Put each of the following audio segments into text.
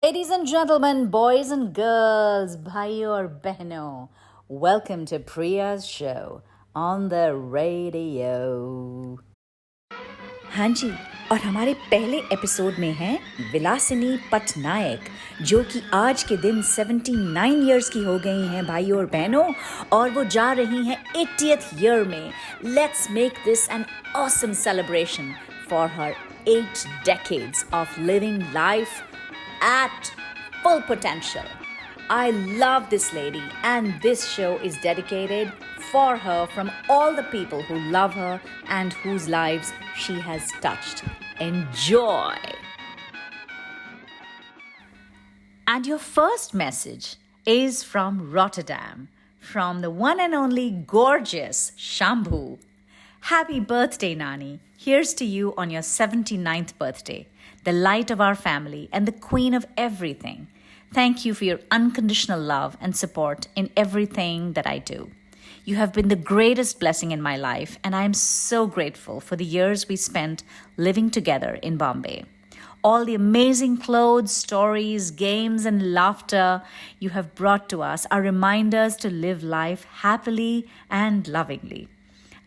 Ladies and gentlemen, boys and girls, भाइयों और बहनों, welcome to Priya's show on the radio. हाँ जी, और हमारे पहले एपिसोड में हैं विलासिनी पटनायक, जो कि आज के दिन 79 इयर्स की हो गई हैं भाइयों और बहनों, और वो जा रही हैं 80th ईयर में. Let's make this an awesome celebration for her 8 decades of living life at full potential. I love this lady, and this show is dedicated for her from all the people who love her and whose lives she has touched. Enjoy! And your first message is from Rotterdam, from the one and only gorgeous Shambhu. Happy birthday, Nani. Here's to you on your 79th birthday, the light of our family and the queen of everything. Thank you for your unconditional love and support in everything that I do. You have been the greatest blessing in my life, and I am so grateful for the years we spent living together in Bombay. All the amazing clothes, stories, games, and laughter you have brought to us are reminders to live life happily and lovingly.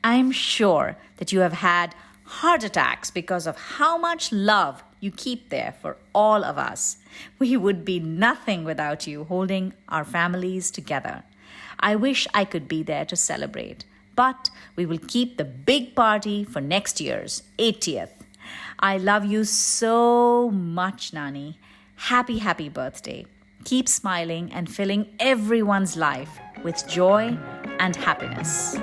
I am sure that you have had heart attacks because of how much love you keep there for all of us. We would be nothing without you holding our families together. I wish I could be there to celebrate, but we will keep the big party for next year's 80th. I love you so much, Nani. Happy, happy birthday. Keep smiling and filling everyone's life with joy and happiness.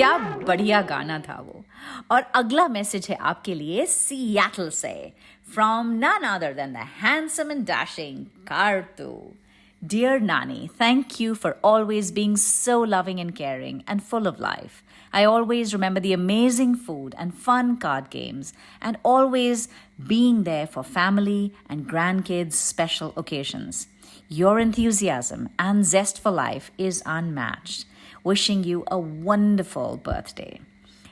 क्या बढ़िया गाना था वो. और अगला message है आपके लिए सियाटल से, from none other than the handsome and dashing Kartu. Dear Nani, thank you for always being so loving and caring and full of life. I always remember the amazing food and fun card games and always being there for family and grandkids' special occasions. Your enthusiasm and zest for life is unmatched. Wishing you a wonderful birthday.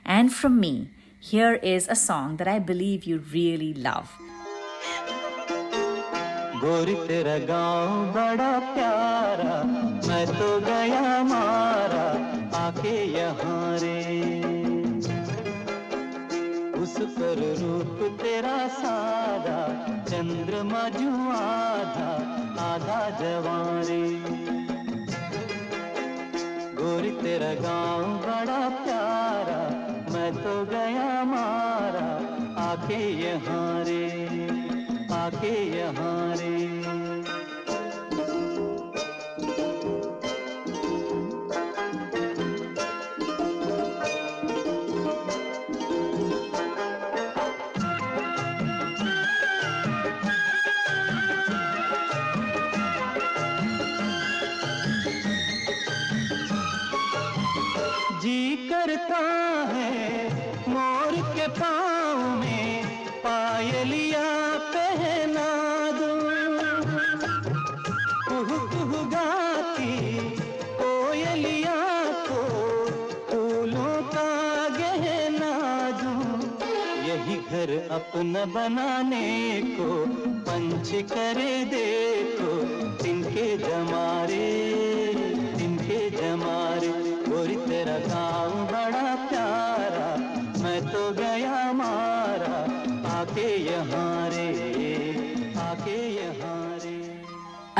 And from me, here is a song that I believe you really love. गोरी तेरा गाँव बड़ा प्यारा, मैं तो गया मारा आके यहाँ रे. उस पर रूप तेरा सादा, चंद्रमा जो आधा आधा जवान रे. गोरी तेरा गाँव बड़ा प्यारा, मैं तो गया मारा आके यहाँ रे, आके यहाँ रे. जी करता है मोर के पाँव में पायलिया पहना दूं, कुहू कुहू गाती कोयलिया को फूलों का घर अपना बनाने को पंछी करे देखो तिनके जमारे, तिनके जमारे। गोरी तेरा गाँव बड़ा प्यारा, मैं तो गया मारा, आके यहाँ रे, आके यहाँ रे।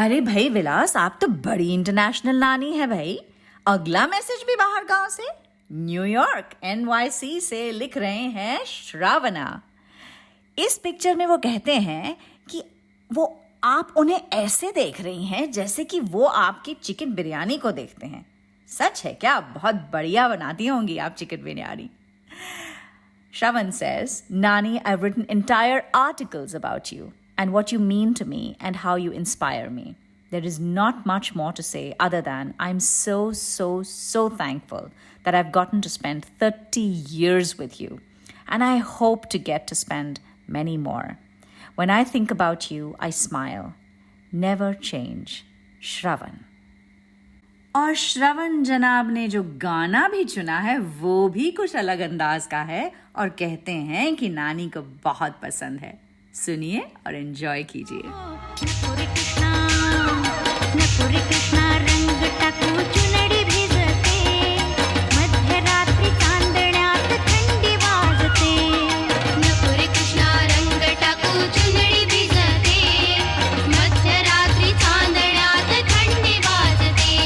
अरे भाई विलास, आप तो बड़ी इंटरनेशनल नानी है भाई। अगला मैसेज भी बाहर गांव से, न्यूयॉर्क NYC से लिख रहे हैं श्रावणा। इस पिक्चर में वो कहते हैं कि वो आप उन्हें ऐसे देख रही हैं जैसे कि वो आपकी चिकन बिरयानी को देखते हैं। सच है क्या? बहुत बढ़िया बनाती होंगी आप chicken biryani. Shravan says, Nani, I've written entire articles about you and what you mean to me and how you inspire me. There is not much more to say other than I'm so, so, so thankful that I've gotten to spend 30 years with you. And I hope to get to spend many more. When I think about you, I smile. Never change. Shravan. और श्रवण जनाब ने जो गाना भी चुना है वो भी कुछ अलग अंदाज का है और कहते हैं कि नानी को बहुत पसंद है। सुनिए और एंजॉय कीजिए। नपुर कृष्णा रंग टाकू चुनडी भिजते, मध्यरात्री चांदण्यात थंडी वाजते। नपुर कृष्णा रंग टाकू चुनडी भिजते, मध्यरात्री चांदण्यात थंडी वाजते।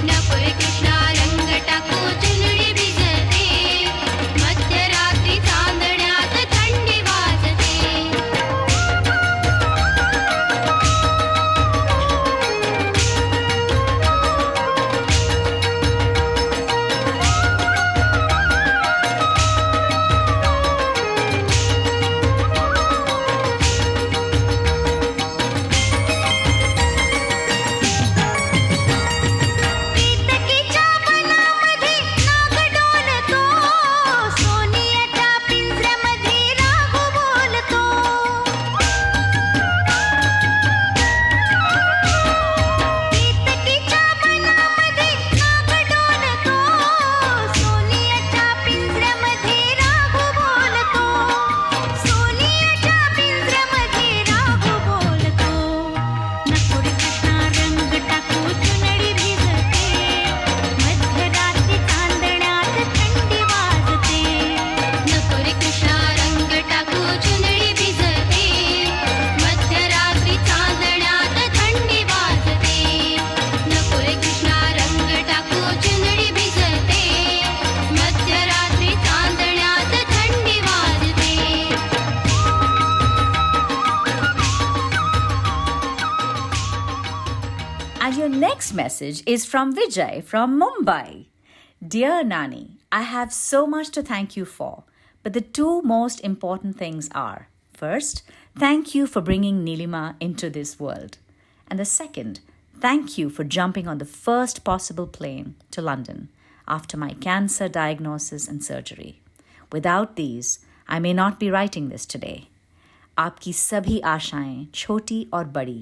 नपुर कृष्णा रंग टाकू चुनडी भिजते, मध्यरात्री चांदण्यात थंडी वाजते। केतकीच्या वनामध्ये नाग डोलतो, सोनियाच्या पिंजऱ्यामध्ये राघू बोलतो। केतकीच्या वनामध्ये नाग डोलतो, सोनियाच्या पिंजऱ्यामध्ये राघू बोलतो। सोनियाच्या पिंजऱ्यामध्ये राघू बोलतो। नकुड कृष्णा रंग टाकू चुनडी भिजते, मध्यरात्री चांदण्यात थंडी वाजते। नकुड कृष्णा रंग टाकू चुनडी भिजते, मध्यरात्री चांदण्यात थंडी वाजते। नकुड कृष्णा रंग टाकू चुनडी भिजते, मध्यरात्री चांदण्यात थंडी वाजते। And your next message is from Vijay from Mumbai. Dear Nani, I have so much to thank you for, but the two most important things are, first, thank you for bringing Nilima into this world. And the second, thank you for jumping on the first possible plane to London after my cancer diagnosis and surgery. Without these, I may not be writing this today. आपकी सभी आशाएं छोटी और बड़ी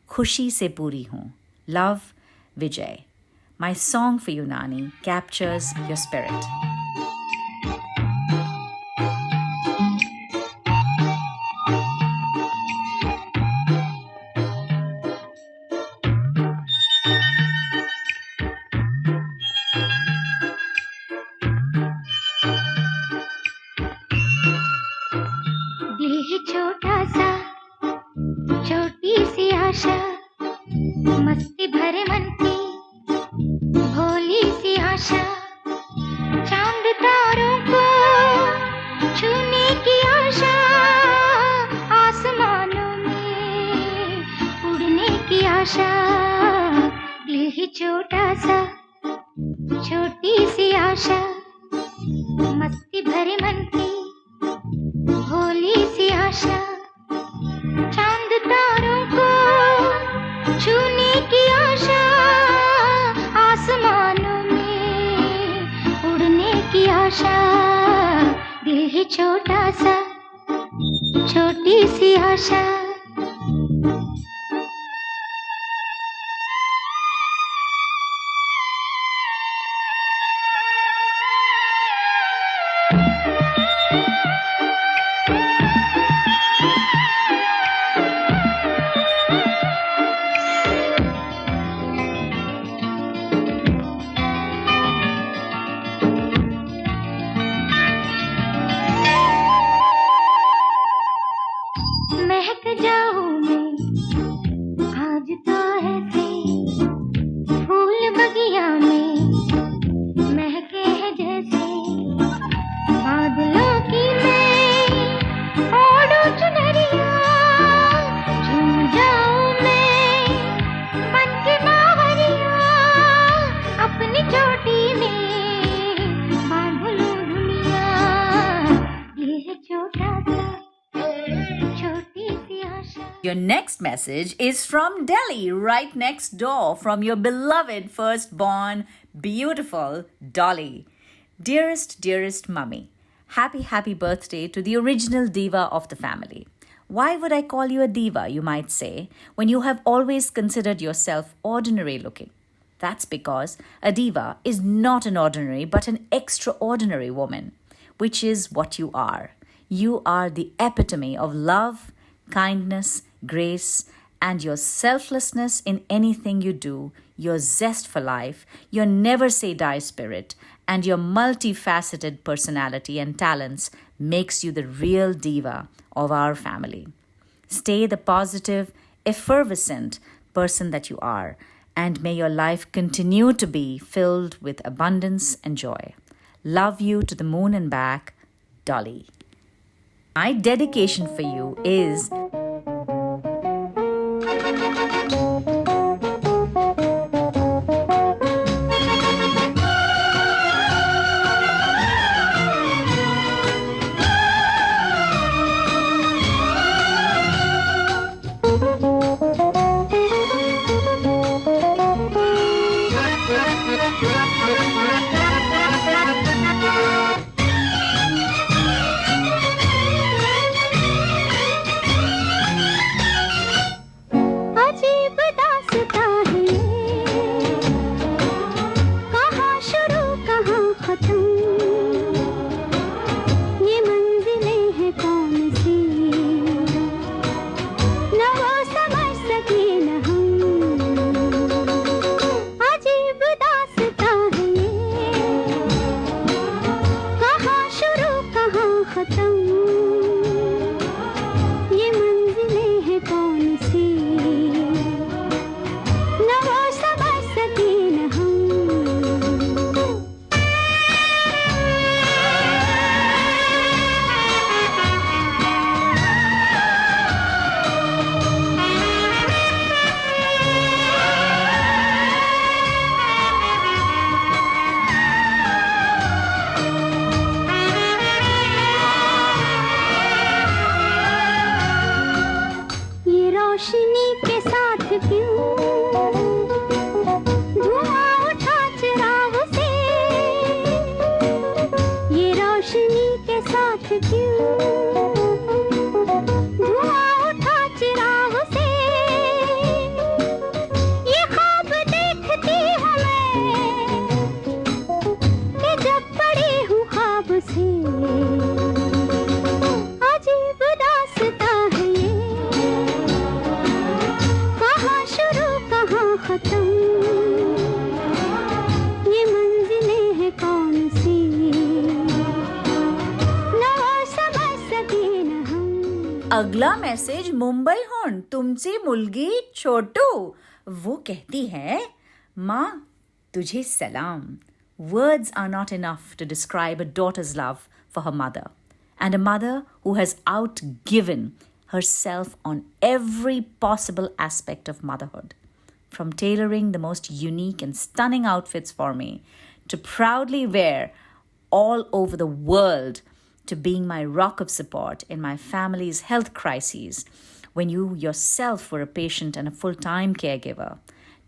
खुशी से पूरी हों। Love, Vijay. My song for you, Nani, captures your spirit. दिल है छोटा सा, छोटी सी आशा, मस्ती भरे मन की भोली सी आशा। चांद तारों को छूने की आशा, आसमानों में उड़ने की आशा। दिल है छोटा सा, छोटी सी आशा, मस्ती भरे मन की भोली सी आशा। चांद तारों को छूने की आशा, आसमानों में उड़ने की आशा। दिल है छोटा सा, छोटी सी आशा। Your next message is from Delhi, right next door, from your beloved firstborn, beautiful Dolly. Dearest, dearest mummy, happy birthday to the original diva of the family. Why would I call you a diva, you might say, when you have always considered yourself ordinary looking? That's because a diva is not an ordinary but an extraordinary woman, which is what you are. You are the epitome of love, kindness, grace, and your selflessness in anything you do, your zest for life, your never say die spirit, and your multifaceted personality and talents makes you the real diva of our family. Stay the positive, effervescent person that you are, and may your life continue to be filled with abundance and joy. Love you to the moon and back, Dolly. My dedication for you is अगला message Mumbai होन तुमची मुलगी छोटू. वो कहती है, माँ तुझे सलाम. Words are not enough to describe a daughter's love for her mother, and a mother who has outgiven herself on every possible aspect of motherhood. From tailoring the most unique and stunning outfits for me, to proudly wear all over the world, to being my rock of support in my family's health crises when you yourself were a patient and a full-time caregiver,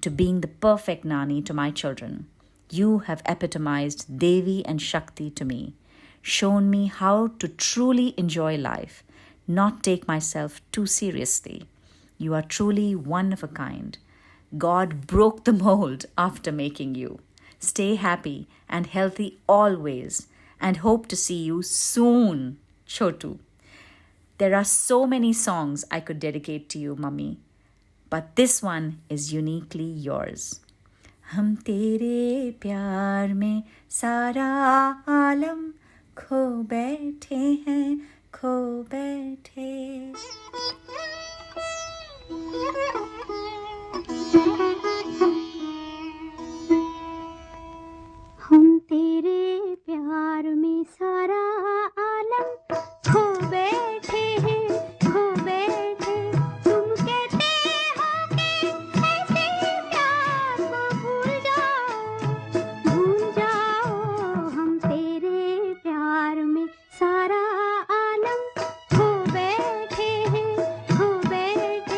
to being the perfect nanny to my children. You have epitomized Devi and Shakti to me, shown me how to truly enjoy life, not take myself too seriously. You are truly one of a kind. God broke the mold after making you. Stay happy and healthy always, and hope to see you soon, Chotu. There are so many songs I could dedicate to you, Mummy, but this one is uniquely yours. हम तेरे प्यार में सारा आलम खो बैठे हैं, खो बैठे. हम तेरे प्यार में सारा आलम खो बैठे हैं, खो बैठे. तुम कहते हो कि ऐसे प्यार को भूल जाओ. हम तेरे प्यार में सारा आलम खो बैठे हैं, खो बैठे.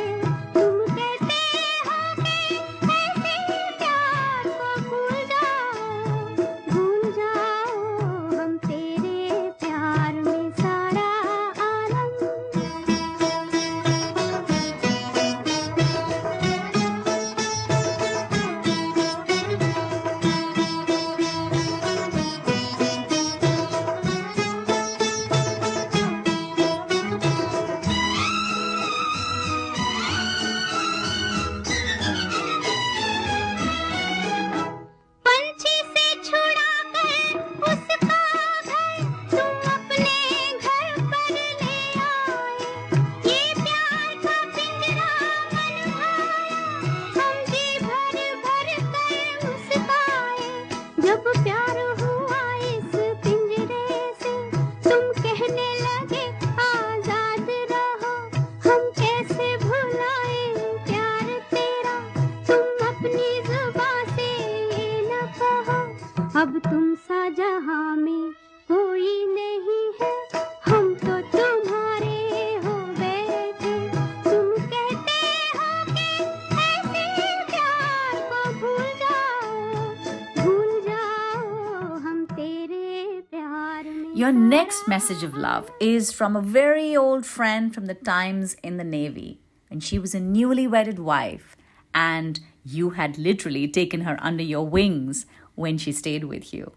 Your next message of love is from a very old friend from the times in the Navy, when she was a newly wedded wife and you had literally taken her under your wings when she stayed with you.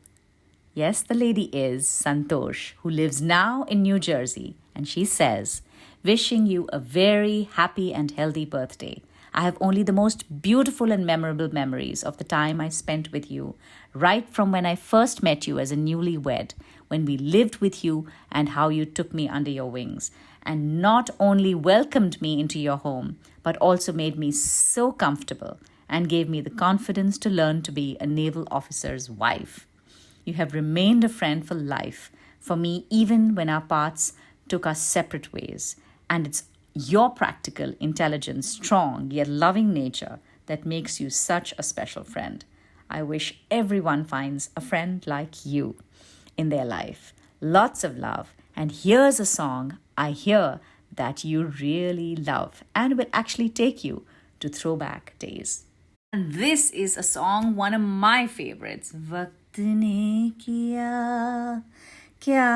Yes, the lady is Santosh, who lives now in New Jersey, and she says, wishing you a very happy and healthy birthday. I have only the most beautiful and memorable memories of the time I spent with you, right from when I first met you as a newlywed, when we lived with you and how you took me under your wings and not only welcomed me into your home, but also made me so comfortable and gave me the confidence to learn to be a naval officer's wife. You have remained a friend for life, for me, even when our paths took us separate ways. And it's your practical, intelligent, strong, yet loving nature that makes you such a special friend. I wish everyone finds a friend like you in their life. Lots of love. And here's a song I hear that you really love and will actually take you to throwback days. And this is a song, one of my favorites. वक्त ने किया क्या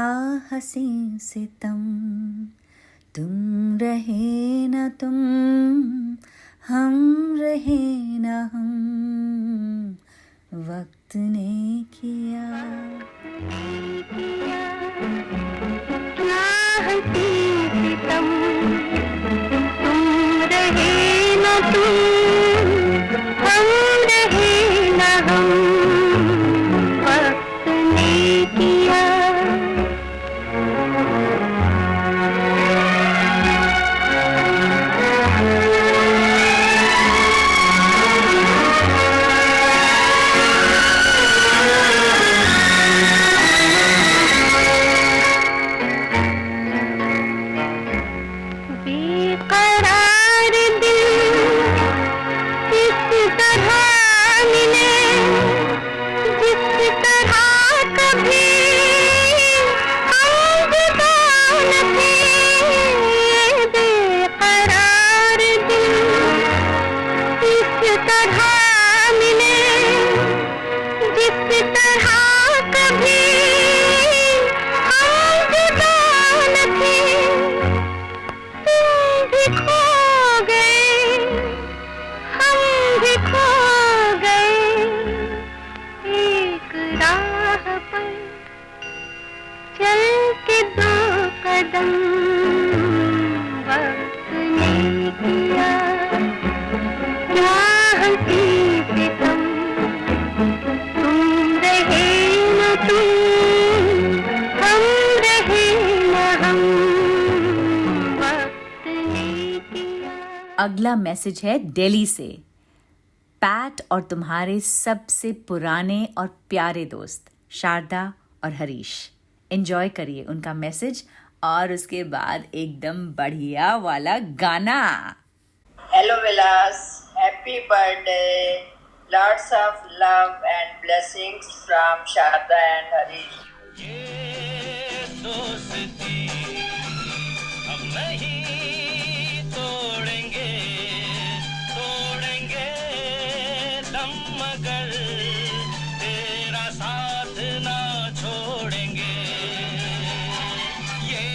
हसी सितम, तुम रहे न तुम, हम रहे न हम, वक्त ने किया क्या हसी सितम, तुम रहे न तुम, हम रहे न हम, वक्त ने किया। बेकरार दिल इस तरह मिले, जिस तरह कभी हम जुदा न थे। बेकरार दिल इस तरह मिले, जिस तरह कभी हम जुदा न थे। तुम भी खो गए, हम भी खो गए, एक राह पर चल के दो कदम, वक्त ने किया क्या हंसी सितम, तुम रहे न तुम, हम रहे न हम, वक्त ने किया। अगला मैसेज है दिल्ली से। पैट और तुम्हारे सबसे पुराने और प्यारे दोस्त शारदा और हरीश। एंजॉय करिए उनका मैसेज और उसके बाद एकदम बढ़िया वाला गाना। Hello Vilas, happy birthday. Lots of love and blessings from Sharda and Harish. ये दोस्ती हम नहीं तोड़ेंगे, तोड़ेंगे दम मगर तेरा साथ ना छोड़ेंगे। ये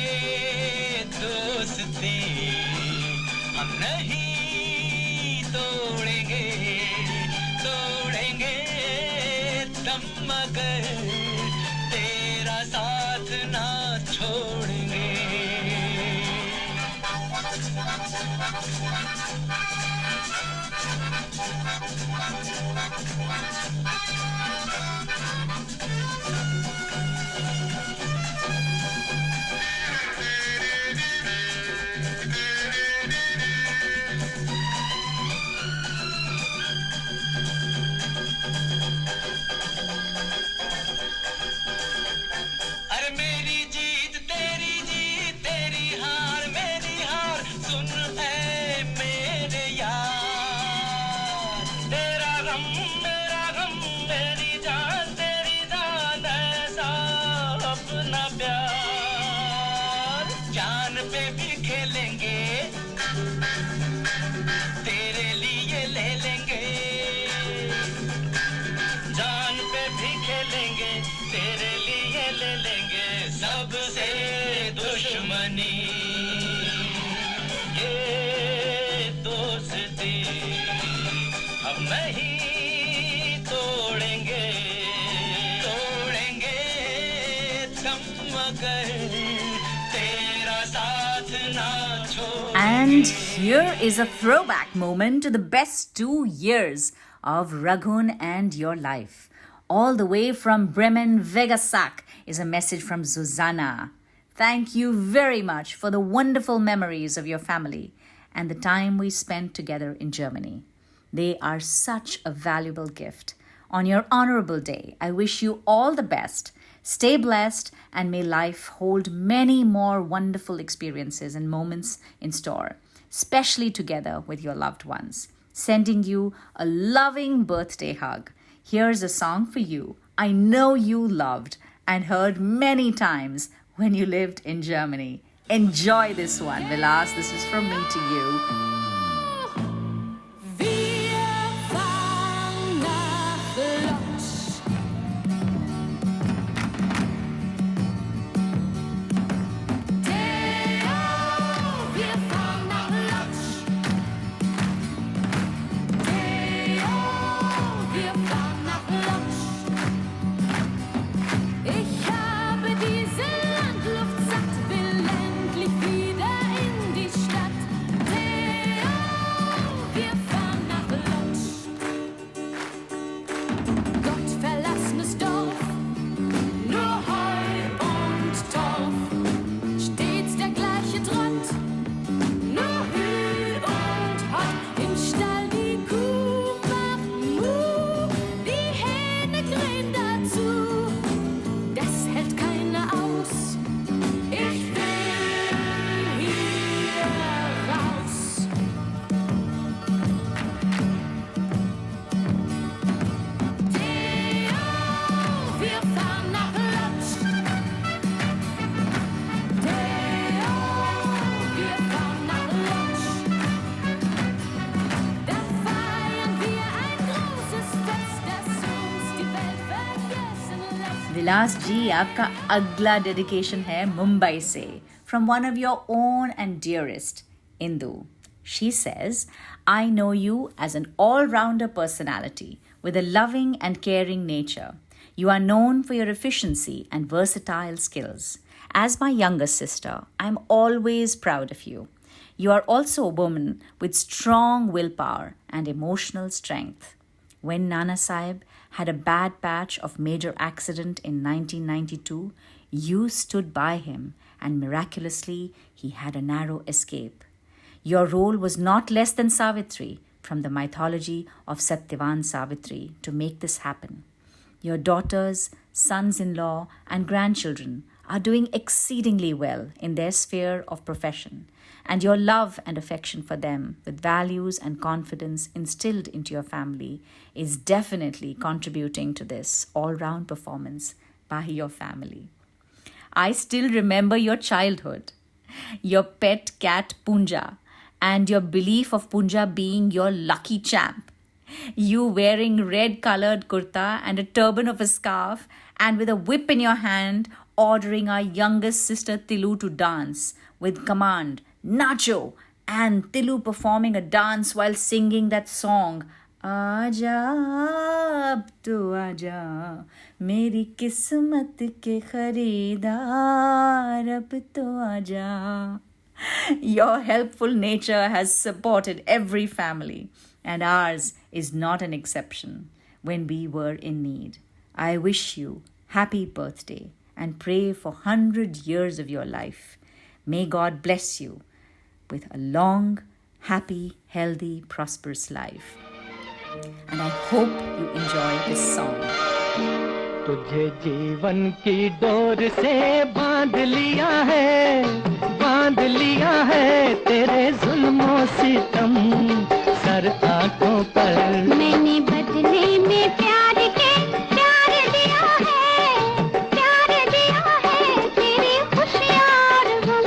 दोस्ती हम नहीं तोड़ेंगे, तोड़ेंगे दम मगर तेरा साथ ना छोड़ेंगे। अरे मेरी जीत तेरी हार मेरी हार, सुन ऐ मेरे यार। तेरा गम मेरी जान ऐसा अपना प्यार। जान पे भी खेलेंगे, तेरे लिए ले लेंगे। जान पे भी खेलेंगे, तेरे लिए ले लेंगे। And here is a throwback moment to the best 2 years of Raghun and your life. All the way from Bremen, Vegasak, is a message from Susanna. Thank you very much for the wonderful memories of your family and the time we spent together in Germany. They are such a valuable gift. On your honorable day, I wish you all the best. Stay blessed, and may life hold many more wonderful experiences and moments in store, especially together with your loved ones. Sending you a loving birthday hug. Here's a song for you I know you loved and heard many times when you lived in Germany. Enjoy this one, Vilas. This is from me to you. विलास जी आपका अगला dedication है मुंबई से from one of your own and dearest, Indu. She says, I know you as an all-rounder personality with a loving and caring nature. You are known for your efficiency and versatile skills. As my younger sister, I'm always proud of you. You are also a woman with strong willpower and emotional strength. When Nana Sahib had a bad patch of major accident in 1992, you stood by him and miraculously he had a narrow escape. Your role was not less than Savitri from the mythology of Satyavan Savitri to make this happen. Your daughters, sons-in-law and grandchildren are doing exceedingly well in their sphere of profession, and your love and affection for them with values and confidence instilled into your family is definitely contributing to this all-round performance by your family. I still remember your childhood, your pet cat Punja, and your belief of Punja being your lucky champ. You wearing red-colored kurta and a turban of a scarf, and with a whip in your hand, ordering our youngest sister Tilu to dance with command, Nacho, and Tilu performing a dance while singing that song, Aaja, ab to aaja, meri kismat ke kharidar, ab to aaja. Your helpful nature has supported every family, and ours is not an exception when we were in need. I wish you happy birthday and pray for 100 years of your life. May God bless you with a long, happy, healthy, prosperous life. And I hope you enjoy this song. तुझे जीवन की door से बांध लिया है तेरे जुल्मों सितम sir आंखों पर मैंने बदले में प्यार दिया है तेरी खुशियार गम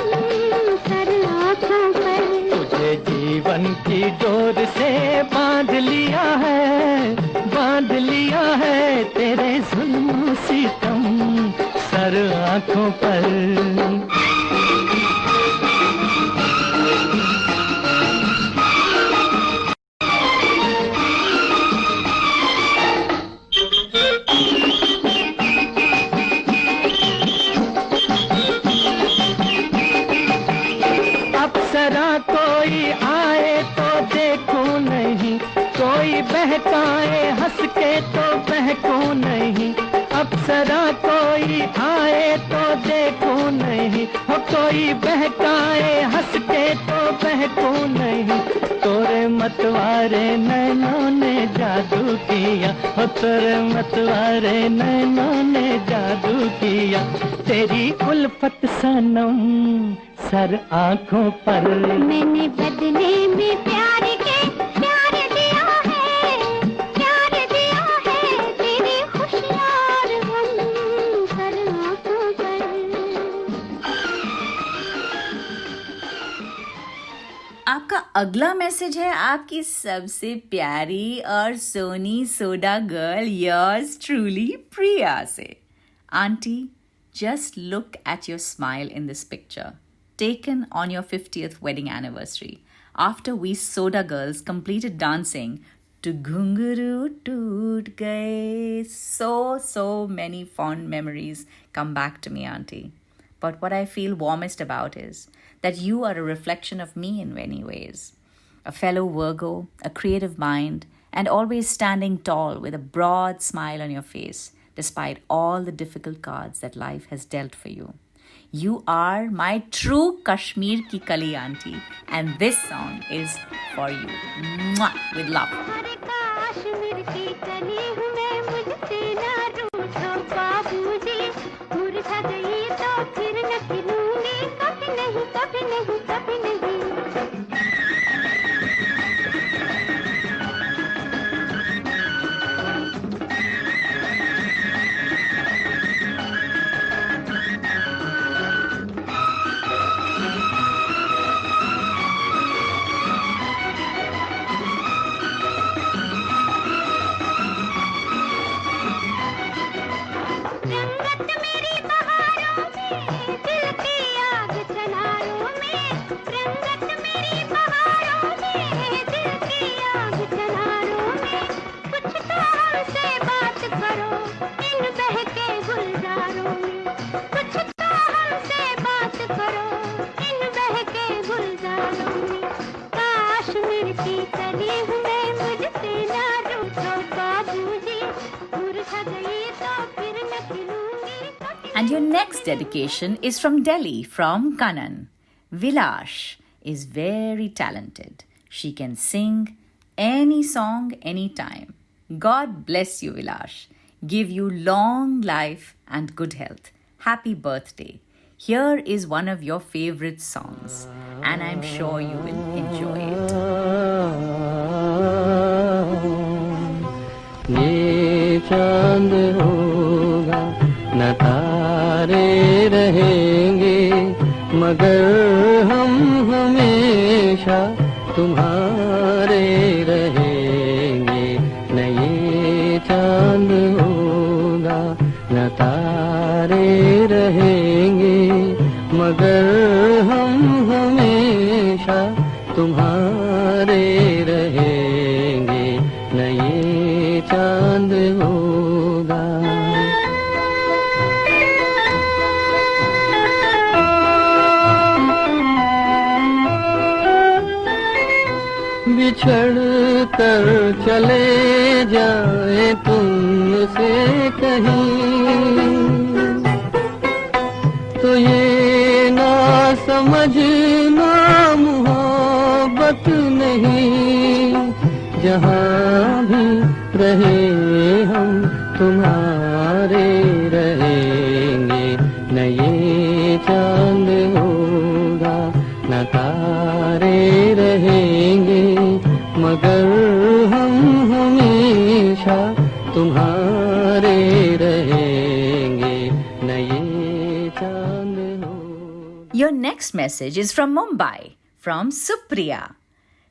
सर आँखों पर तुझे जीवन की डोर से बांध लिया है तेरे जुल्मों सितम सर आंखों पर अप्सरा कोई आए तो देखूं नहीं, हो कोई बहकाए हंस के तो बहकूं नहीं। तोरे मतवारे नैनों ने जादू किया, हो तोरे मतवारे नैनों ने जादू किया। तेरी उल्फत सनम सर आंखों पर, मैंने बदले में प्यार के प्यार दिया है, प्यार दिया है तेरी खुशियार हम सर आंखों पर। आपका अगला मैसेज है आपकी सबसे प्यारी और सोनी soda girl yours truly Priya से। Aunty, just look at your smile in this picture, taken on your 50th wedding anniversary, after we Soda Girls completed dancing to Ghunguru Toot Gaye. So many fond memories come back to me, Auntie. But what I feel warmest about is that you are a reflection of me in many ways. A fellow Virgo, a creative mind, and always standing tall with a broad smile on your face, despite all the difficult cards that life has dealt for you. You are my true Kashmir ki Kali, Auntie, and this song is for you. Mwah! With love. अरे कश्मीर की कली हूँ मैं, मुझसे ना रूठो बाबूजी, मुरझा गई तो फिर न खिलूंगी, कभी नहीं कभी नहीं कभी नहीं। रंगत मेरी बहारों में, दिल की आग चनारों में, रंगत मेरी बहारों में, दिल की आग चनारों में। कुछ तो हमसे बात करो इन बहके गुलजारों में, कुछ तो हमसे बात करो इन बहके गुलजारों में। कश्मीर की कली हूँ मैं, मुझसे ना रूठो बाबूजी, मुरझा गई तो फिर न खिलूंगी। And your next dedication is from Delhi, from Kanan. Vilash is very talented. She can sing any song, anytime. God bless you, Vilash. Give you long life and good health. Happy birthday. Here is one of your favorite songs, and I'm sure you will enjoy it. ये चांद होगा न तारे रहेंगे, मगर हम हमेशा तुम्हारे रहेंगे। न ये चांद होगा न तारे रहेंगे, मगर हम हमेशा तुम्हारे रहेंगे। न ये चांद होगा। बिछड़ कर चले जाए तुमसे कहीं, तो ये ना समझना मोहब्बत नहीं। जहाँ भी रहे हम तुम्हारे रहेंगे। न ये चांद होगा न तारे रहेंगे, मगर हम हमेशा तुम्हारे रहेंगे। न ये चांद होगा। Your next message is from Mumbai, from Supriya.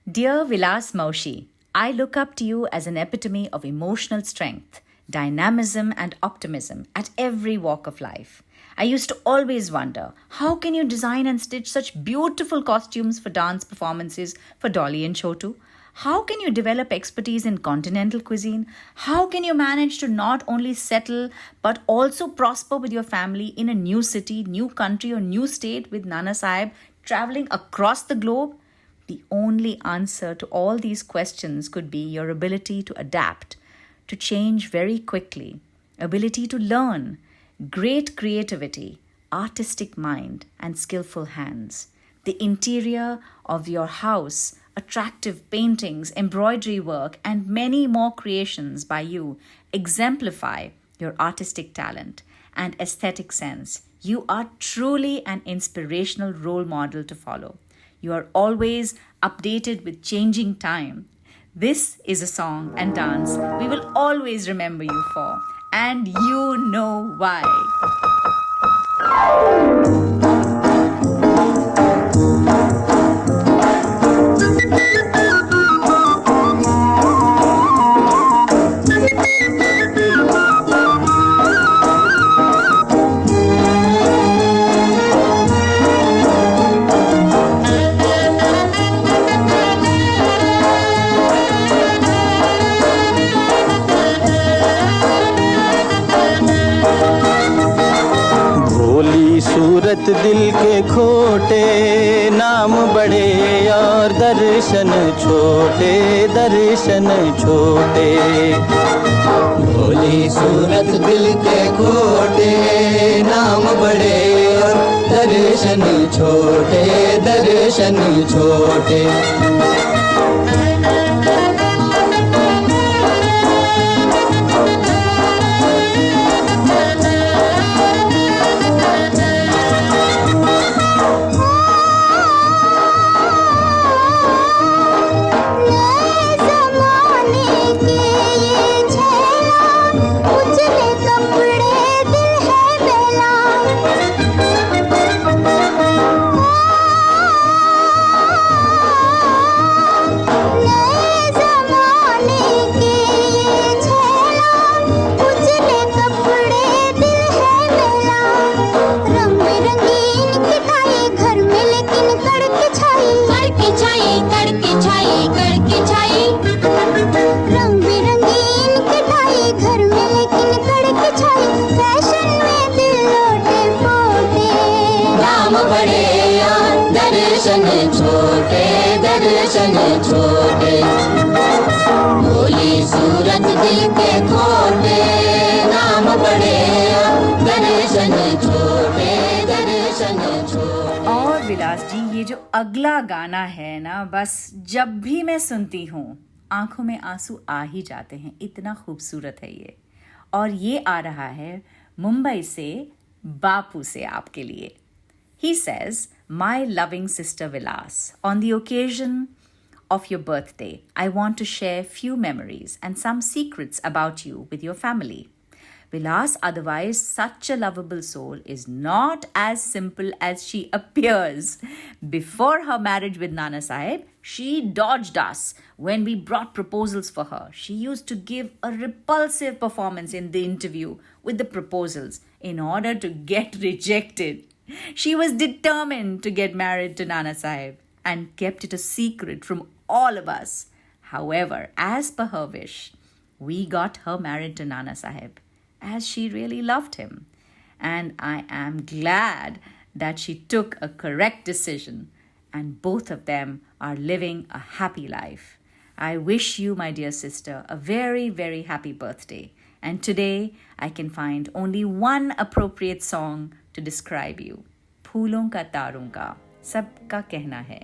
Dear Vilas Maushi, I look up to you as an epitome of emotional strength, dynamism, and optimism at every walk of life. I used to always wonder, how can you design and stitch such beautiful costumes for dance performances for Dolly and Chotu? How can you develop expertise in continental cuisine? How can you manage to not only settle but also prosper with your family in a new city, new country, or new state with Nana Sahib traveling across the globe? The only answer to all these questions could be your ability to adapt, to change very quickly, ability to learn, great creativity, artistic mind, and skillful hands. The interior of your house, attractive paintings, embroidery work, and many more creations by you exemplify your artistic talent and aesthetic sense. You are truly an inspirational role model to follow. You are always updated with changing time. This is a song and dance we will always remember you for, and you know why. सूरत दिल के खोटे, नाम बड़े और दर्शन छोटे, दर्शन छोटे। भोली सूरत दिल के खोटे, नाम बड़े और दर्शन छोटे, दर्शन छोटे। छोटे, दर्शन छोटे। भोली सूरत दिल के खोटे, नाम बड़े दर्शन छोटे, दर्शन छोटे। और विलास जी, ये जो अगला गाना है ना, बस जब भी मैं सुनती हूँ आंखों में आंसू आ ही जाते हैं, इतना खूबसूरत है ये। और ये आ रहा है मुंबई से बापू से आपके लिए। He says, "My loving sister Vilas, on the occasion of your birthday, I want to share few memories and some secrets about you with your family. Vilas, otherwise such a lovable soul, is not as simple as she appears. Before her marriage with Nana Sahib, she dodged us when we brought proposals for her. She used to give a repulsive performance in the interview with the proposals in order to get rejected. She was determined to get married to Nana Sahib and kept it a secret from all of us. However, as per her wish, we got her married to Nana Sahib, as she really loved him. And I am glad that she took a correct decision, and both of them are living a happy life. I wish you, my dear sister, a very, very happy birthday. And today, I can find only one appropriate song to describe you. फूलों का तारों का सबका कहना है,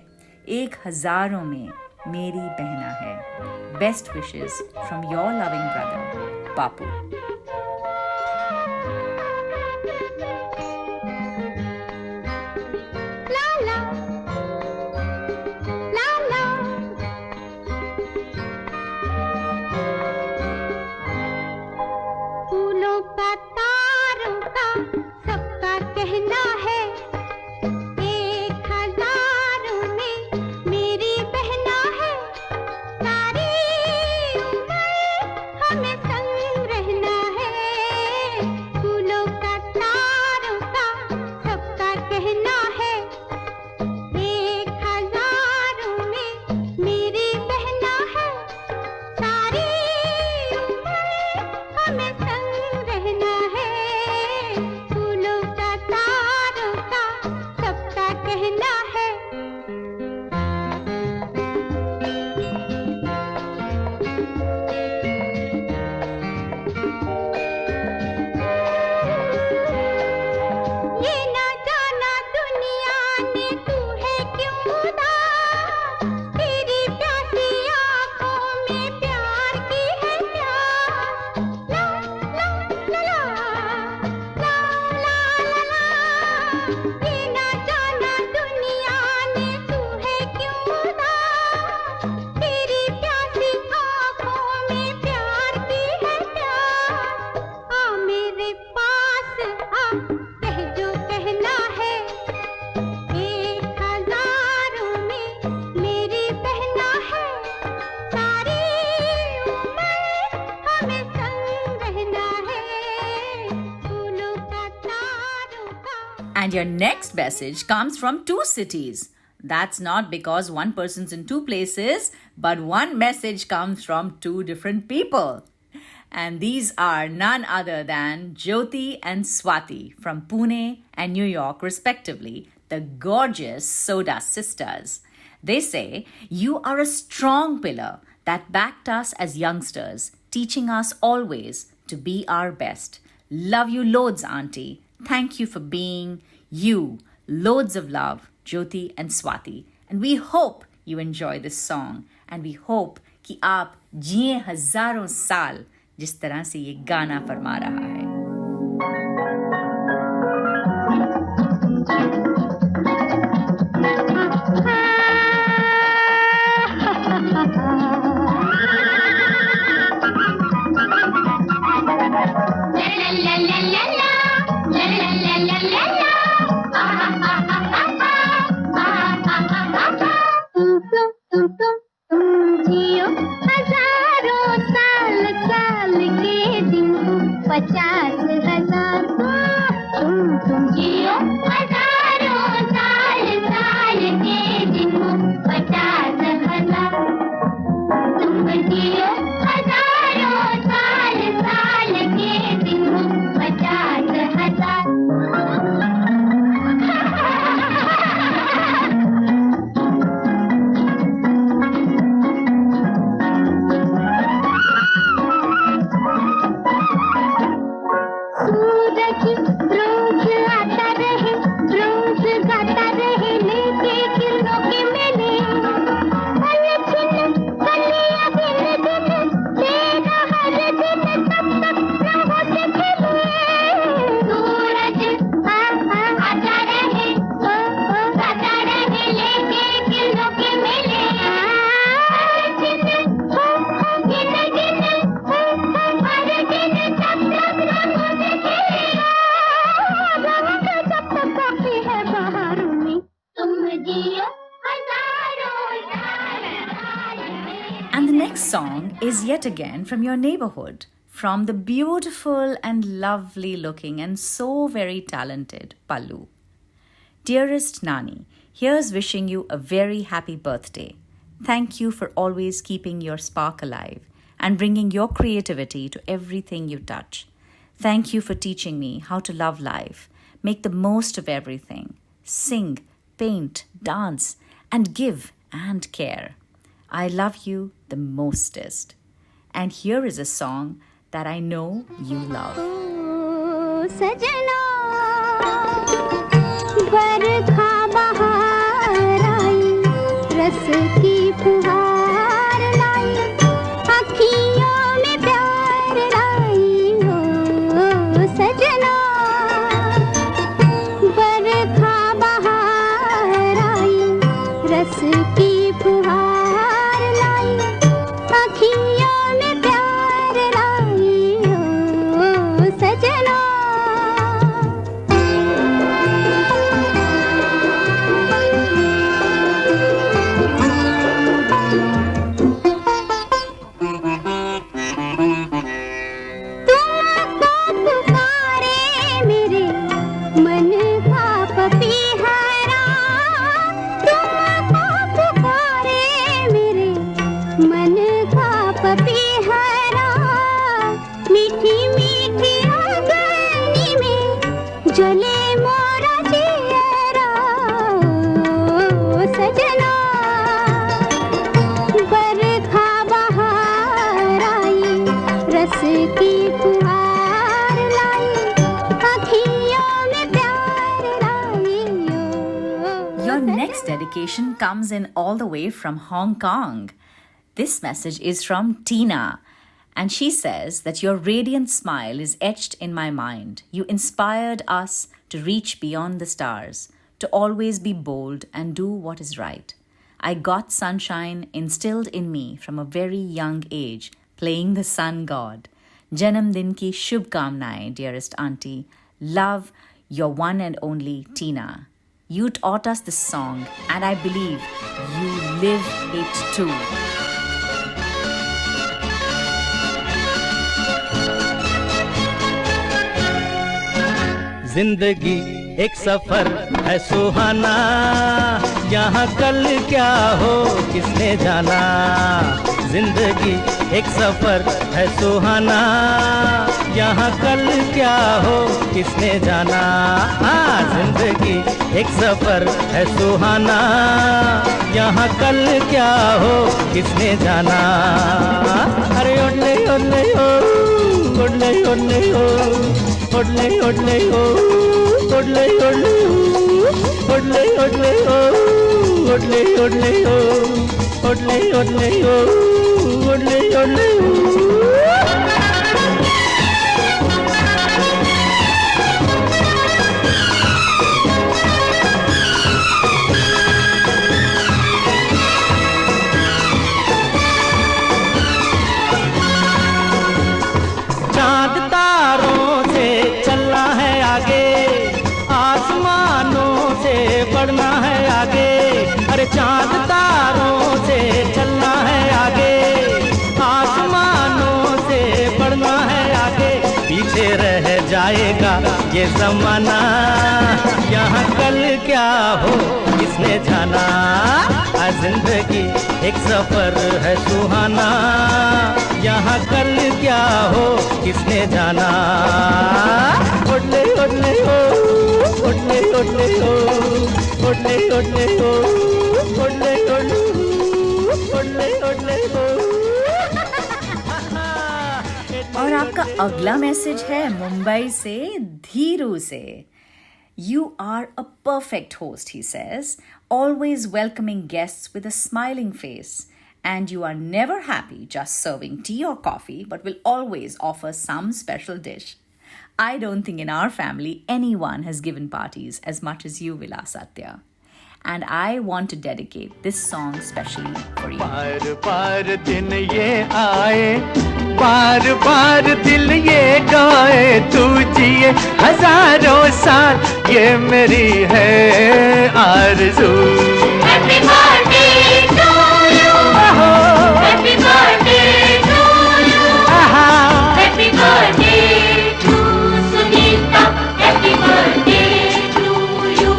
1000 में मेरी बहना है. Best wishes from your loving brother, Bapu. फूलों का तारों का सबका कहना है, 1000 में मेरी बहना है. सारी उम्र हमें संग रहना your next message comes from two cities. That's not because one person's in two places, but one message comes from two different people. And these are none other than Jyoti and Swati from Pune and New York, respectively, the gorgeous Soda sisters. They say, "You are a strong pillar that backed us as youngsters, teaching us always to be our best. Love you loads, Auntie. Thank you for being you. Loads of love, Jyoti and Swati." And we hope you enjoy this song. And we hope कि आप जिए हजारों साल जिस तरह से ये गाना फरमा रहा है. जियो हजारों साल साल के दिन 50,000 तुम जियो हजारों साल साल के दिन 50,000 तुम जियो हजारों साल साल के दिन 50,000 रोज आता रहे रोज गाता रहे लेके किरणों के मेले पल छिन कलियां दिन दिन तेरा हर दिन तब तक रंगों से खेले सूरज आता रहे गाता रहे लेके किरणों के मेले पल छिन गिन गिन हर दिन तब तक रंगों से खेले And the next song is yet again from your neighborhood, from the beautiful and lovely looking and so very talented Pallu. Dearest Nani, here's wishing you a very happy birthday. Thank you for always keeping your spark alive and bringing your creativity to everything you touch. Thank you for teaching me how to love life, make the most of everything, sing, paint, dance, and give and care. I love you the mostest. And here is a song that I know you love. सजना बरखा बहार आई रस की फुहार लाई अखियों में प्यार लाई हो सजना बरखा बहार आई रस की फुहार लाई अखियों में प्यार लाई हो सजना जले मोरा चेहरा सजना बरखा बहार आई रस की फुहार लाई अखियों में प्यार लाई Your next dedication comes in all the way from Hong Kong. This message is from Tina. And she says that your radiant smile is etched in my mind. You inspired us to reach beyond the stars, to always be bold and do what is right. I got sunshine instilled in me from a very young age, playing the sun god. Janam din ki shubhkamnaएं, dearest auntie. Love, your one and only Tina. You taught us this song, and I believe you live it too. जिंदगी एक सफर है सुहाना, यहाँ कल क्या हो किसने जाना। जिंदगी एक सफर है सुहाना, यहाँ कल क्या हो किसने जाना। हाँ, जिंदगी एक सफर है सुहाना, यहाँ कल क्या हो किसने जाना। अरे ओडले ओडले ओ, ओडले ओडले ओ, ओडले ओडले ओ, ओडले ओडले ओ, ओडले ओडले ओ, ओडले ओडले ओ, ओडले ओडले ओ, ओडले ओडले ओ। चांद तारों से चलना है आगे, आसमानों से बढ़ना है आगे। अरे चांद तारों से चलना है आगे, आसमानों से बढ़ना है आगे। पीछे रह जाएगा ये जमाना, यहाँ कल क्या हो किसने जाना। जिंदगी एक सफर है सुहाना, यहाँ कल क्या हो किसने जाना। ओडले ओडले ओ, ओडले ओडले ओ, ओडले ओडले ओ, ओडले ओडले ओ, ओडले ओडले ओ। और आपका अगला मैसेज है मुंबई से धीरू से। You are a perfect host, he says, always welcoming guests with a smiling face. And you are never happy just serving tea or coffee, but will always offer some special dish. I don't think in our family anyone has given parties as much as you, Vilasatya. And I want to dedicate this song specially for you. बार बार दिन ये आए, बार बार दिल ये गाए, तू जिए हजारों साल, ये मेरी है आरज़ू। Happy birthday to you. Happy birthday to you. Happy birthday to Sunita. Happy birthday to you.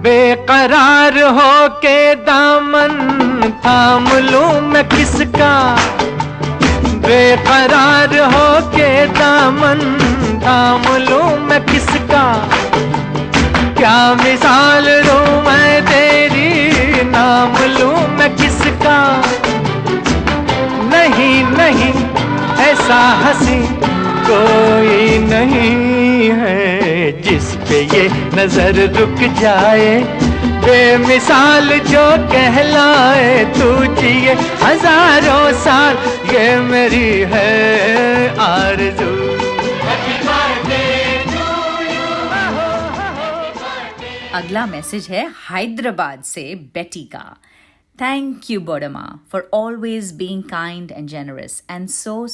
बेकरार हो के दामन थाम लूं मैं किसका, बेकरार हो के दामन थाम लूं मैं किसका। क्या मिसाल दूं मैं तेरी, नाम लूं मैं किसका। नहीं नहीं ऐसा हंसी कोई नहीं है, जिस पे ये नजर रुक जाए, बेमिसाल जो कहलाए। तू जिए हजारों साल, ये मेरी है आरज़ू। अगला मैसेज है हैदराबाद से बेटी का। Thank you, Bodama, for always being kind and generous and so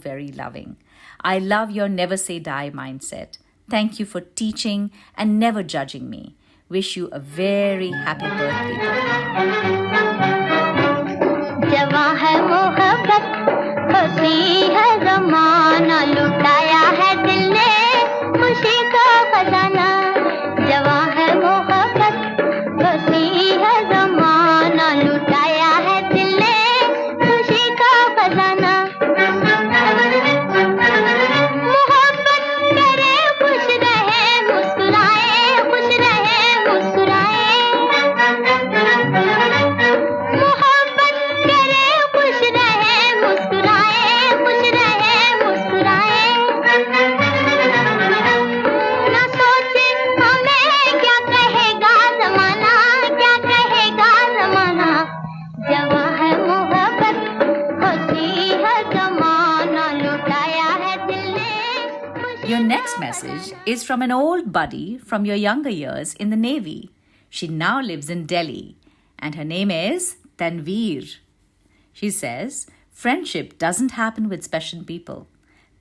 very loving. I love your never say die mindset. Thank you for teaching and never judging me. Wish you a very happy birthday, Bodama. जवां है मोहब्बत, खुशी है ज़माना, लुटाया है दिल ने खुशी का खजाना। जवां है मोहब्बत, खुशी है ज़माना, लुटाया है दिल ने खुशी का खजाना। मोहब्बत करे खुश रहे मुस्कुराए, खुश रहे मुस्कुराए। मोहब्बत करे खुश रहे मुस्कुराए, खुश रहे मुस्कुराए। ना सोचे हमें क्या कहेगा ज़माना, क्या कहेगा ज़माना। जवां है मोहब्बत, खुशी है ज़माना, लुटाया है दिल ने खुशी। Your next message is from an old buddy from your younger years in the Navy. She now lives in Delhi. and her name is Tanveer. She says, friendship doesn't happen with special people.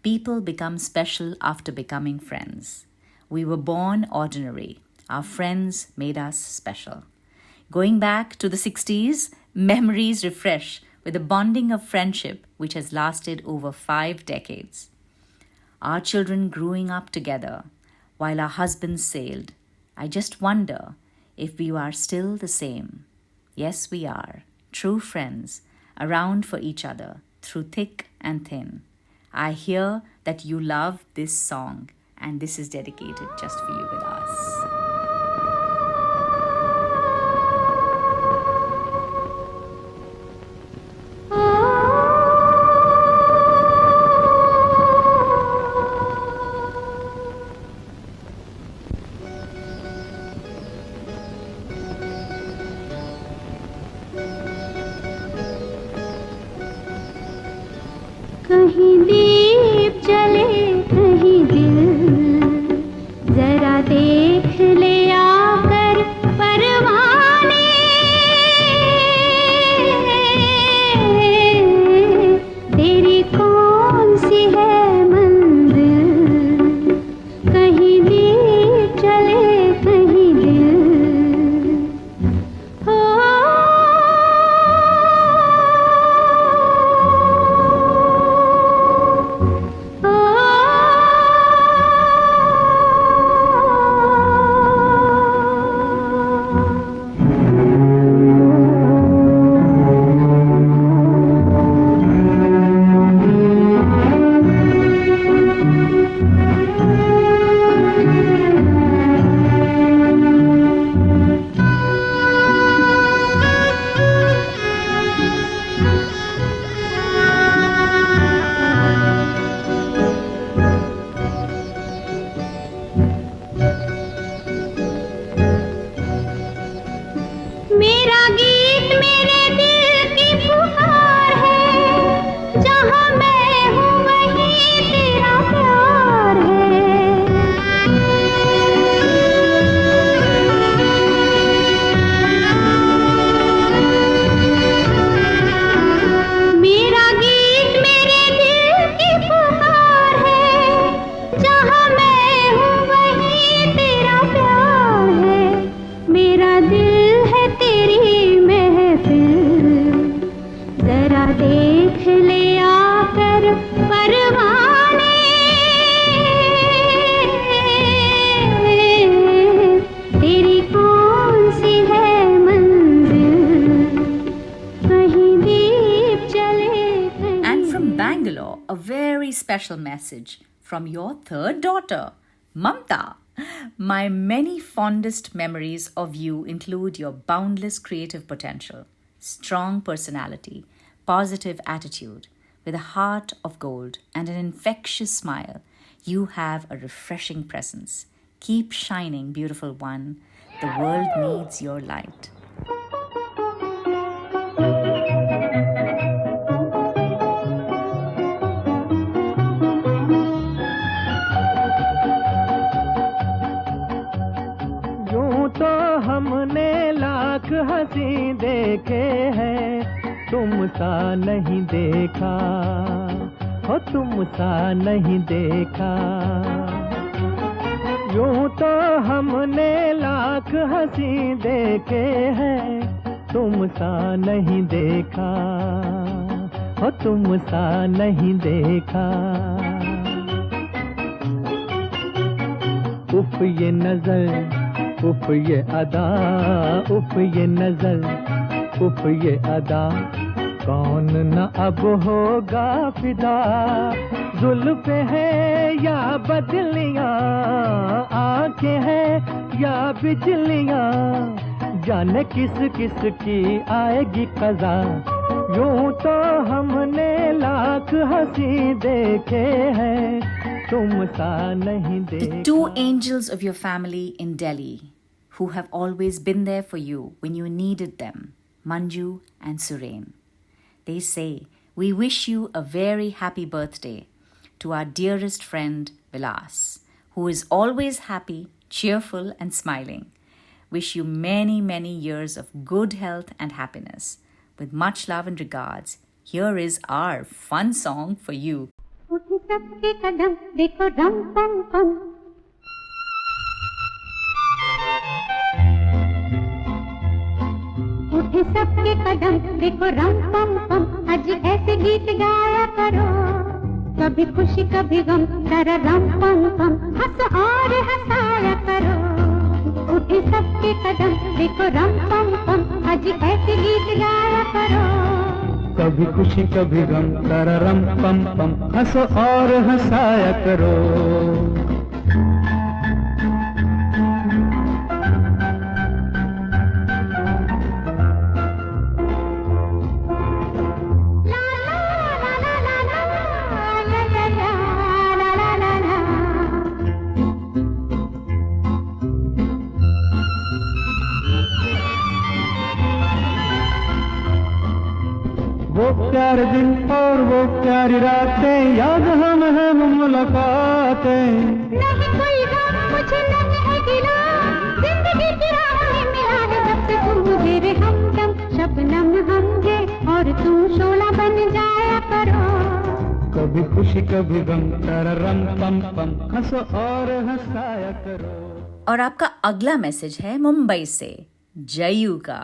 People become special after becoming friends. We were born ordinary. Our friends made us special. Going back to the 60s, memories refresh with the bonding of friendship which has lasted over 5 decades. Our children growing up together while our husbands sailed. I just wonder if we are still the same. Yes, we are. True friends, around for each other through thick and thin. I hear that you love this song, and this is dedicated just for you with us. कहीं दीप जले कहीं दिल जरा देख ले आकर परवाने तेरी कौन सी है मंजिल कहीं दीप जले कहीं दिल हो मेरा गीत मेरे दिल की पुकार है जहाँ मैं हूँ वहीं तेरा प्यार है मेरा गीत मेरे दिल की पुकार है जहाँ मैं हूँ वहीं तेरा प्यार है मेरा दिल है तेरी महफिल जरा देख ले आकर परवाने तेरी कौन सी है मंजिल कहीं दीप जले कहीं And from Bangalore, a very special message from your third daughter, Mamta. My many fondest memories of you include your boundless creative potential, strong personality, positive attitude, with a heart of gold and an infectious smile. You have a refreshing presence. Keep shining, beautiful one. The world needs your light. यूं तो हमने लाख हंसी देखे हैं तुम सा नहीं देखा हो तुम सा नहीं देखा यूं तो हमने लाख हंसी देखे हैं तुम सा नहीं देखा हो तुम सा नहीं देखा उफ ये नजर उफ ये अदा उफ ये नजर उफ ये अदा कौन न अब होगा फिदा जुल्फ है या बदलियां आंखें हैं या बिजलियां जाने किस किस की आएगी कज़ा यूं तो हमने लाख हंसी देखे हैं तुम सा नहीं The देखा two angels of your family in Delhi, who have always been there for you when you needed them, Manju and Surain. They say, we wish you a very happy birthday to our dearest friend Vilas, who is always happy, cheerful and smiling. wish you many, many years of good health and happiness. With much love and regards, here is our fun song for you. उठे सबके कदम देखो रम पम पम, उठे सबके कदम देखो रम पम पम, आज ऐसे गीत गाया करो, कभी खुशी कभी गम जरा रम पम पम, हंस और हंसाया करो। उठे सबके कदम देखो रम पम पम, आज ऐसे गीत गाया करो, कभी खुशी कभी गम तररम पम पम, हंसो और हंसाया करो। वो प्यारे दिन और वो प्यारी रातें, याद हम है मुलाकातें। नहीं कोई गम मुझे नहीं है गिला, जिंदगी की राह में मिला है जब से तुम मुझे रे हमदम, शबनम हम है और तुम शोला बन जाया करो, कभी खुशी कभी गम तररम पम पम, हंसो और हंसाया करो। और आपका अगला मैसेज है मुंबई से जयू का।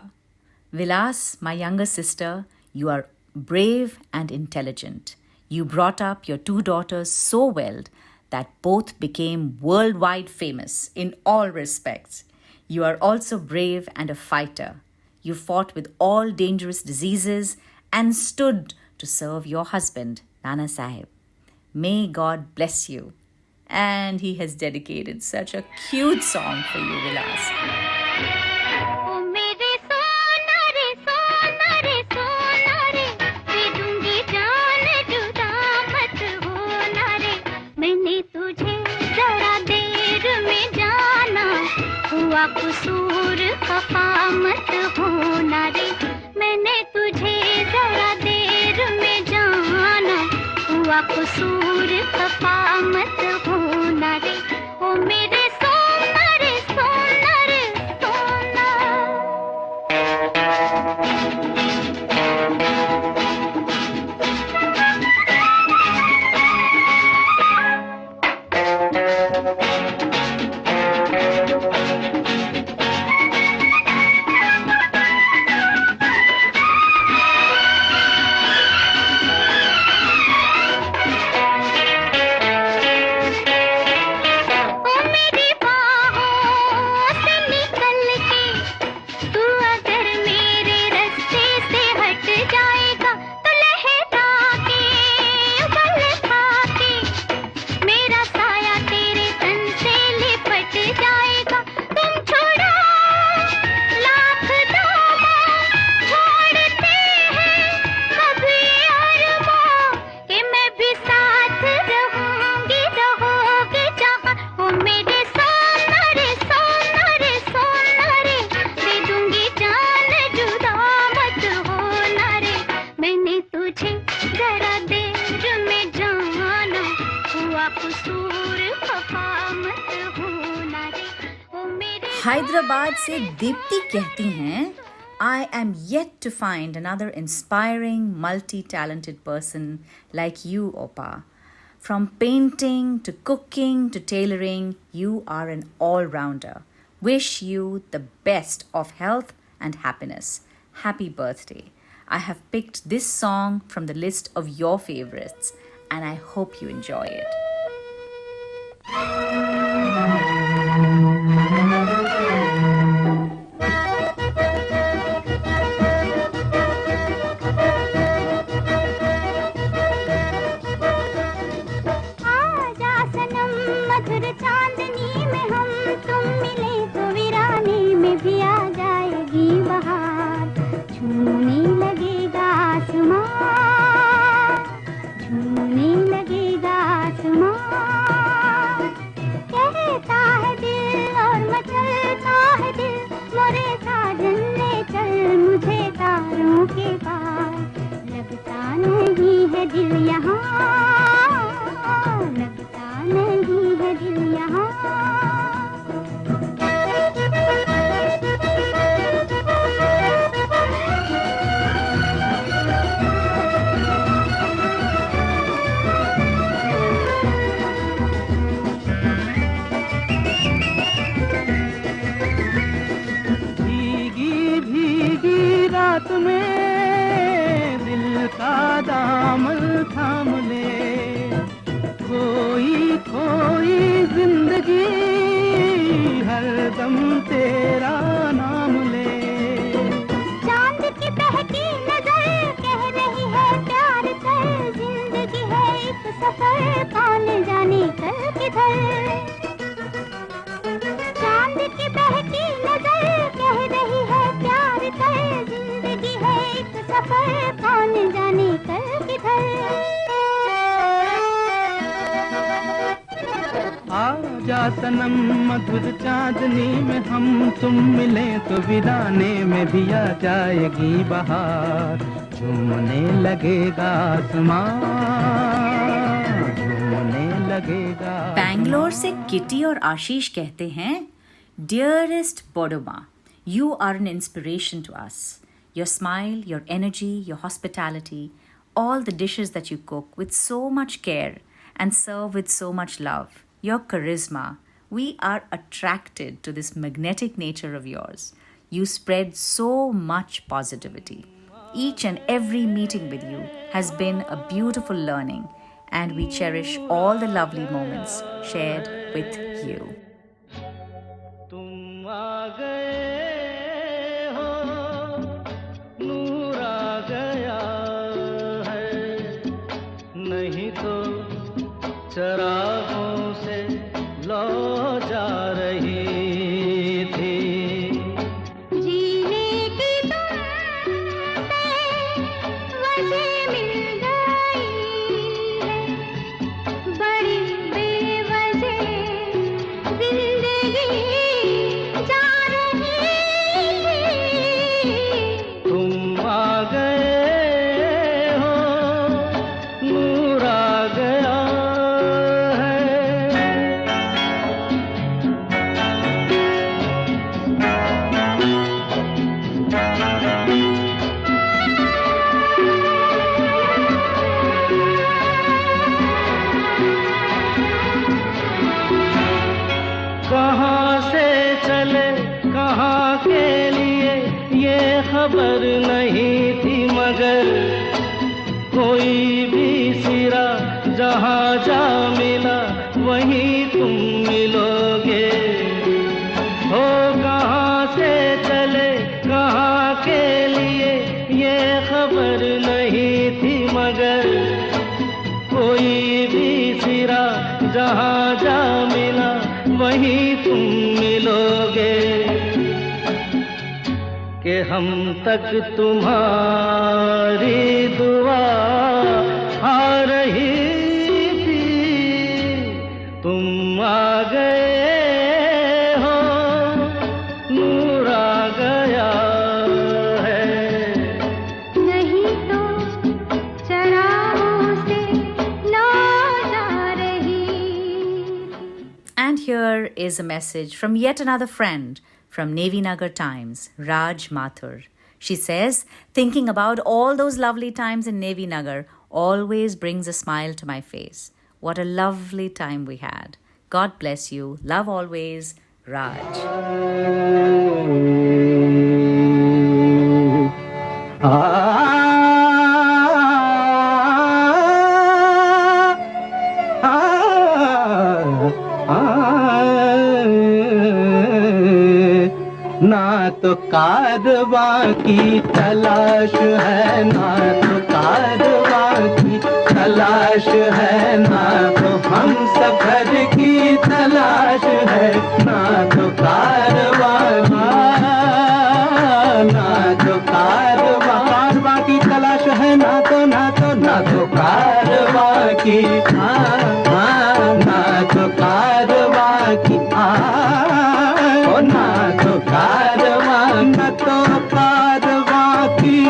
विलास, my younger sister, you are brave and intelligent. You brought up your 2 daughters so well that both became worldwide famous in all respects. You are also brave and a fighter. You fought with all dangerous diseases and stood to serve your husband, Nana Sahib. May God bless you. And he has dedicated such a cute song for you, Vilas. ओ मेरे सोना रे सोना रे सोना रे, दे दूंगी जान जुदा मत होना रे, मैंने तुझे जरा देर में जाना, हुआ कसूर खफा मत होना रे, मैंने तुझे जरा देर में जाना, हुआ कसूर खफा मत होना रे, ओ मेरे सोना रे सोना रे सोना। ओ मेरी बाहों से निकल के तू अगर मेरे रास्ते से हट जाएगा, तो लहरा के उबल खा के मेरा साया तेरे तन से लिपट जाएगा, तुम छोड़ो लाख दामन छोड़ते हैं कभी अरबों कि मैं भी साथ रहूंगी, रहोगे जहाँ, ओ मेरे सोना रे सोना रे सोना रे, दे दूंगी जान जुदा मत होना रे, मैंने तुझे जरा देर में जाना, हुआ कसूर खफा मत होना रे, ओ मेरे हैदराबाद से दीप्ति कहती हैं, I am yet to find another inspiring, multi-talented person like you, Opa. From painting to cooking to tailoring, you are an all-rounder. Wish you the best of health and happiness. Happy birthday. I have picked this song from the list of your favorites, and I hope you enjoy it. आजा सनम मधुर चांदनी में हम तुम मिले तो वीरानी में भी आ जाएगी बहार, झूमने लगेगा आसमां, झूमने लगेगा आसमां, कहता है दिल और मचलता है दिल, मोरे साजन ले चल मुझे तारों के पार, लगता नहीं है दिल यहाँ, लगता नहीं है दिल यहाँ। दामन थाम ले, खोई खोई जिंदगी हरदम तेरा नाम ले। चांद की बहकी नजर कह रही है प्यार कर, जिंदगी है एक सफर कौन जाने कल किधर। चांद की बहकी नजर कह रही है प्यार कर, जिंदगी है एक सफर कौन जाने कल किधर। आजा सनम मधुर चांदनी में हम तुम मिले तो वीराने में भी आ जाएगी बहार, झूमने लगेगा आसमां, झूमने लगेगा। बैंगलोर से किटी और आशीष कहते हैं, dearest बोडोमा, you are an inspiration to us. Your smile, your energy, your hospitality, all the dishes that you cook with so much care and serve with so much love, your charisma, we are attracted to this magnetic nature of yours. You spread so much positivity. Each and every meeting with you has been a beautiful learning, and we cherish all the lovely moments shared with you. तुम आ गए हो, नूर आ गया है, नहीं तो चरागों से लौ जा रही थी। जीने की तुमसे वजह मिल गई है, बड़ी बेवजह जिंदगी जा रही है। तुम आ गए हो, नूर आ गया है। कहाँ से चले कहाँ के लिए ये खबर नहीं थी, मगर कोई भी सिरा जहाँ जा मिला वहीं तुम मिलोगे। हो कहाँ से चले कहाँ के लिए ये खबर नहीं थी, मगर कोई भी सिरा जहाँ जा मिला वहीं तुम मिलोगे। कि हम तक तुम्हारी दुआ आ रही थी, तुम आ गए हो, नूर आ गया है। नहीं तो चरागों से लौ जा रही। And here is a message from yet another friend from Navy Nagar Times, Raj Mathur. She says, thinking about all those lovely times in Navy Nagar always brings a smile to my face. What a lovely time we had. God bless you. Love always, Raj. ना तो कारवां की तलाश है, ना तो कारवां की तलाश है, ना तो हम सफर की तलाश है, ना तो कारवां की तलाश है, ना तो कारवां की, ना तो कारवां की, ना तो कारवां, न तो कारवां की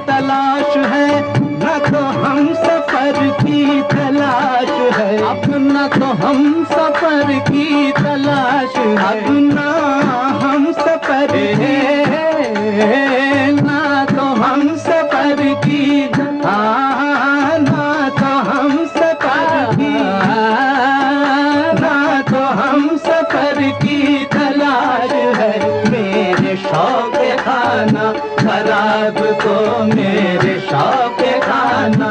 तलाश है, न तो हम सफर की तलाश है। अब न तो हम सफर की तलाश है, अब ना हम सफर है, ना तो हम सफर की, ना तो हम सफर की, ना तो हम सफर की तलाश है। मेरे शौक़ खाना खराब को, मेरे शौक़ खाना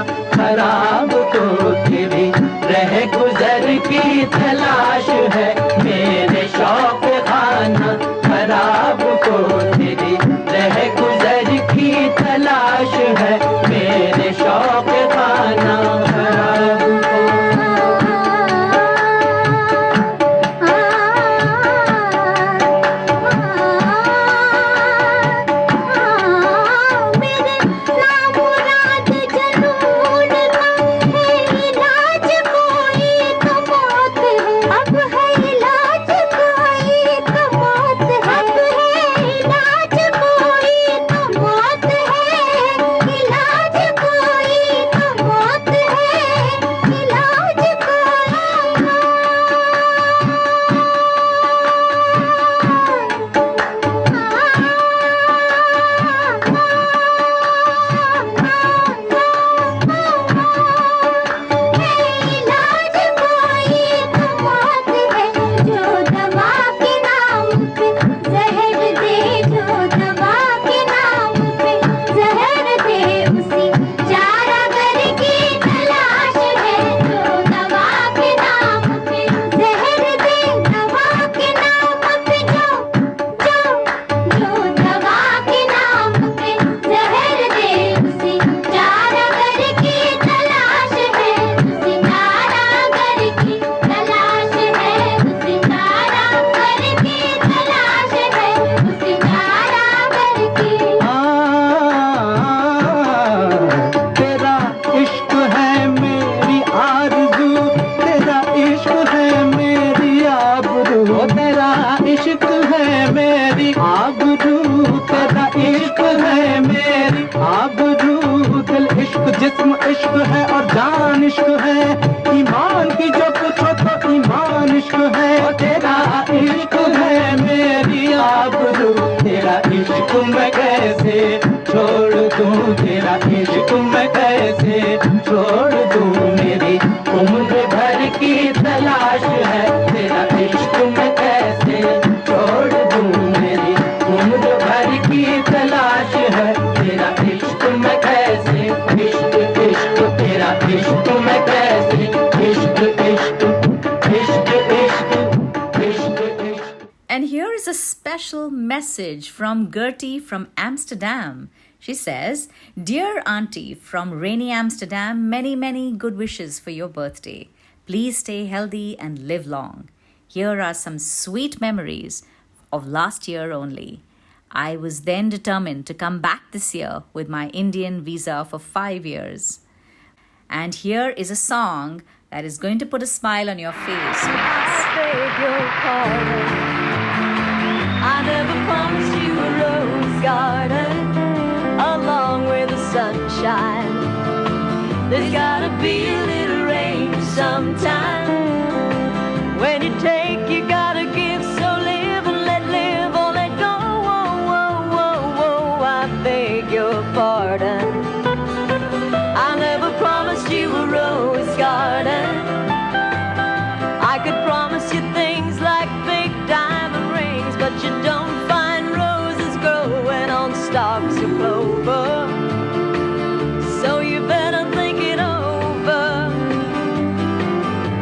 इश्क है और जान इश्क है, ईमान की जो पूछो तो ईमान इश्क है। और तेरा इश्क है मेरी आबरू, तेरा इश्क मैं कैसे छोड़ दूं, तेरा इश्क मैं कैसे छोड़ दूं। मेरी उम्र भर की तलाश है, तेरा इश्क मैं कैसे छोड़ दूं। मेरी उम्र भर की तलाश है, तेरा इश्क मैं कैसे, इश्क इश्क तेरा इश्क मैं कैसे, इश्क इश्क इश्क इश्क इश्क इश्क। And here is a special message from Gertie from Amsterdam. She says, Dear Auntie from rainy Amsterdam, many, many good wishes for your birthday. Please stay healthy and live long. Here are some sweet memories of last year only. I was then determined to come back this year with my Indian visa for 5 years. And here is a song that is going to put a smile on your face. Beg your pardon. I never promised you a rose garden along with the sunshine. There's gotta be a little rain sometime. When you take, you gotta give. So live and let live or let go. Whoa, whoa, whoa, whoa. I beg your pardon. I never promised you a rose garden. I could promise you things like big diamond rings, but you don't find roses growing on stalks of clover. So you better think it over.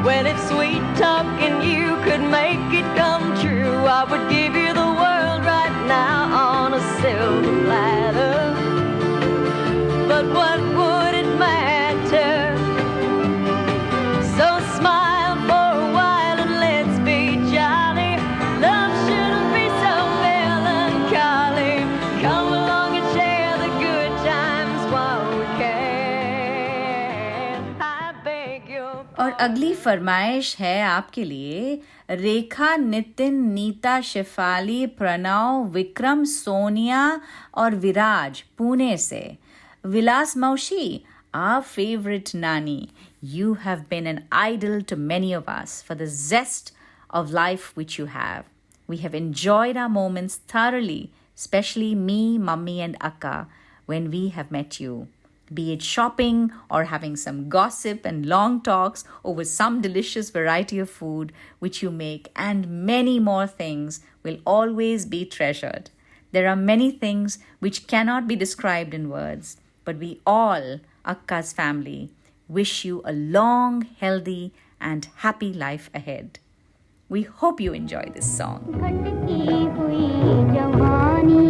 Well, if sweet talking you could make it come true, I would give you the world right now on a silver platter. But what would it matter? So smile for a while and let's be jolly. Love shouldn't be so melancholy. Come along and share the good times while we can. I beg your और अगली फरमाइश है आपके लिए रेखा, नितिन, नीता, शेफाली, प्रणव, विक्रम, सोनिया और विराज पुणे से. Vilas Maushi, our favorite Nani, you have been an idol to many of us for the zest of life which you have. We have enjoyed our moments thoroughly, especially me, Mummy and Akka, when we have met you. Be it shopping or having some gossip and long talks over some delicious variety of food which you make, and many more things will always be treasured. There are many things which cannot be described in words, but we all, Akka's family, wish you a long, healthy, and happy life ahead. We hope you enjoy this song. भटकी हुई जवानी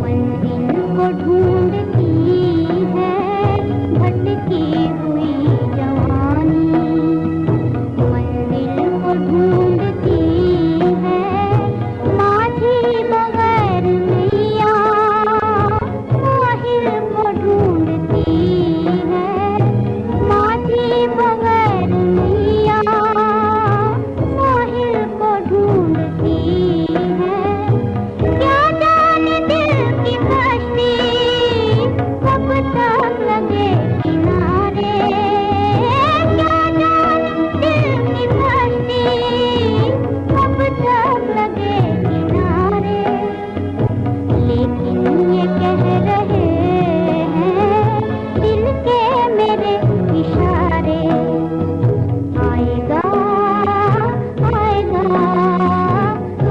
मंजिल को ढूंढती है, भटकी हुई जवानी मंजिल को ढूंढती है। माझी बगैर नैया साहिल को ढूंढती है, माझी बगैर नैया साहिल को ढूंढती है। क्या जाने दिल की कश्ती कब तक लगे किनारे, क्या जाने दिल की कश्ती कब तक लगे किनारे। लेकिन ये कह रहे हैं दिल के मेरे इशारे, आएगा आएगा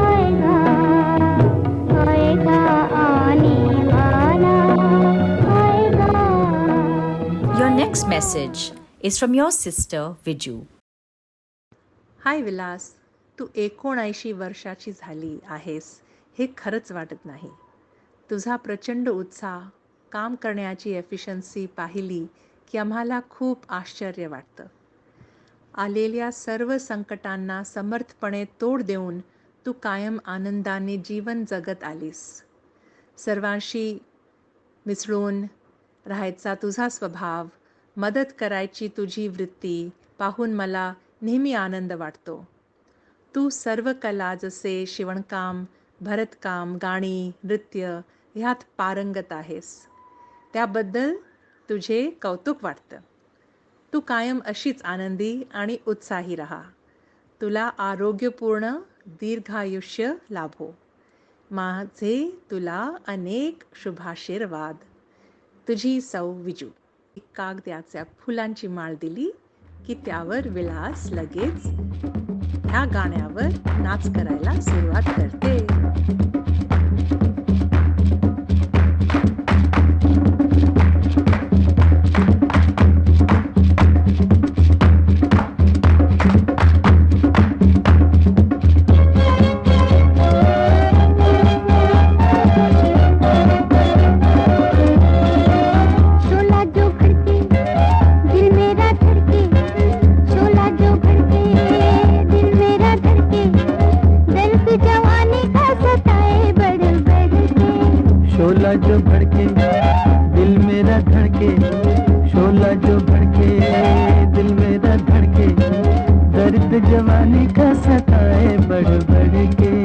आएगा आएगा आने वाला आएगा। Your next message is from your sister Viju. हाय विलास, तू 79 वर्षाची झाली आहेस हे खरंच वाटत नाही. तुझा प्रचंड उत्साह, काम करण्याची एफिशियन्सी पाहिली की आम्हाला खूप आश्चर्य वाटतं. आलेल्या सर्व संकटांना समर्थपणे तोड देऊन तू कायम आनंदाने जीवन जगत आलीस. सर्वांशी मिसळून राहायचा तुझा स्वभाव, मदत करायची तुझी वृत्ती पाहून मला नेहमी आनंद वाटतो. तू सर्व कला जसे शिवणकाम, भरतकाम, गाणी, नृत्य ह्यात पारंगत आहेस. त्याबद्दल तुझे कौतुक वाटतं. तू कायम अशीच आनंदी आणि उत्साही राहा. तुला आरोग्यपूर्ण दीर्घायुष्य लाभो. माझे तुला अनेक शुभाशीर्वाद. तुझी सौ विजू. कागदाच्या फुलांची माळ दिली की त्यावर विलास लगेच ह्या गाण्यावर नाच करायला सुरुवात करते. शोला जो भड़के दिल मेरा धड़के, शोला जो भड़के दिल मेरा धड़के, दर्द जवानी का सताए बढ़ बढ़ के. शोला जो भड़के दिल मेरा धड़के, शोला जो भड़के दिल मेरा धड़के, दर्द जवानी का सताए बढ़ बढ़ के.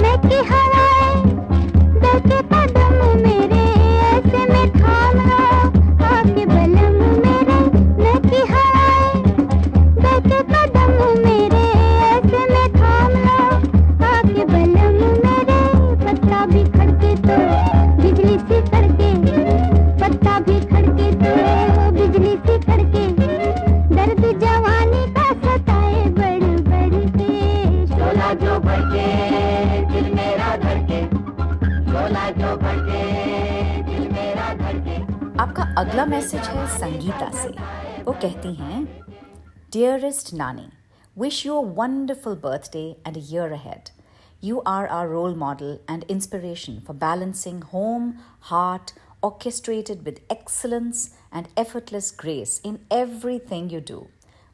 मैं की हवाएं दहके कदम मेरे, ऐसे में थाम लो आके बलम मेरे. मैं की हवाएं दहके कदम मेरे, ऐसे में थाम लो आके बलम मेरे. पत्ता भी खड़के तो बिजली सी कड़के, पत्ता भी खड़के तो बिजली सी कड़के, दर्द जवानी का सताए बढ़ बढ़ के. शोला जो भड़के दिल मेरा धड़के, शोला जो भड़के दिल मेरा धड़के. आपका अगला मैसेज है संगीता से. वो कहती हैं, डियरेस्ट नानी, wish you a wonderful birthday and a year ahead. You are our role model and inspiration for balancing home, heart, orchestrated with excellence and effortless grace in everything you do.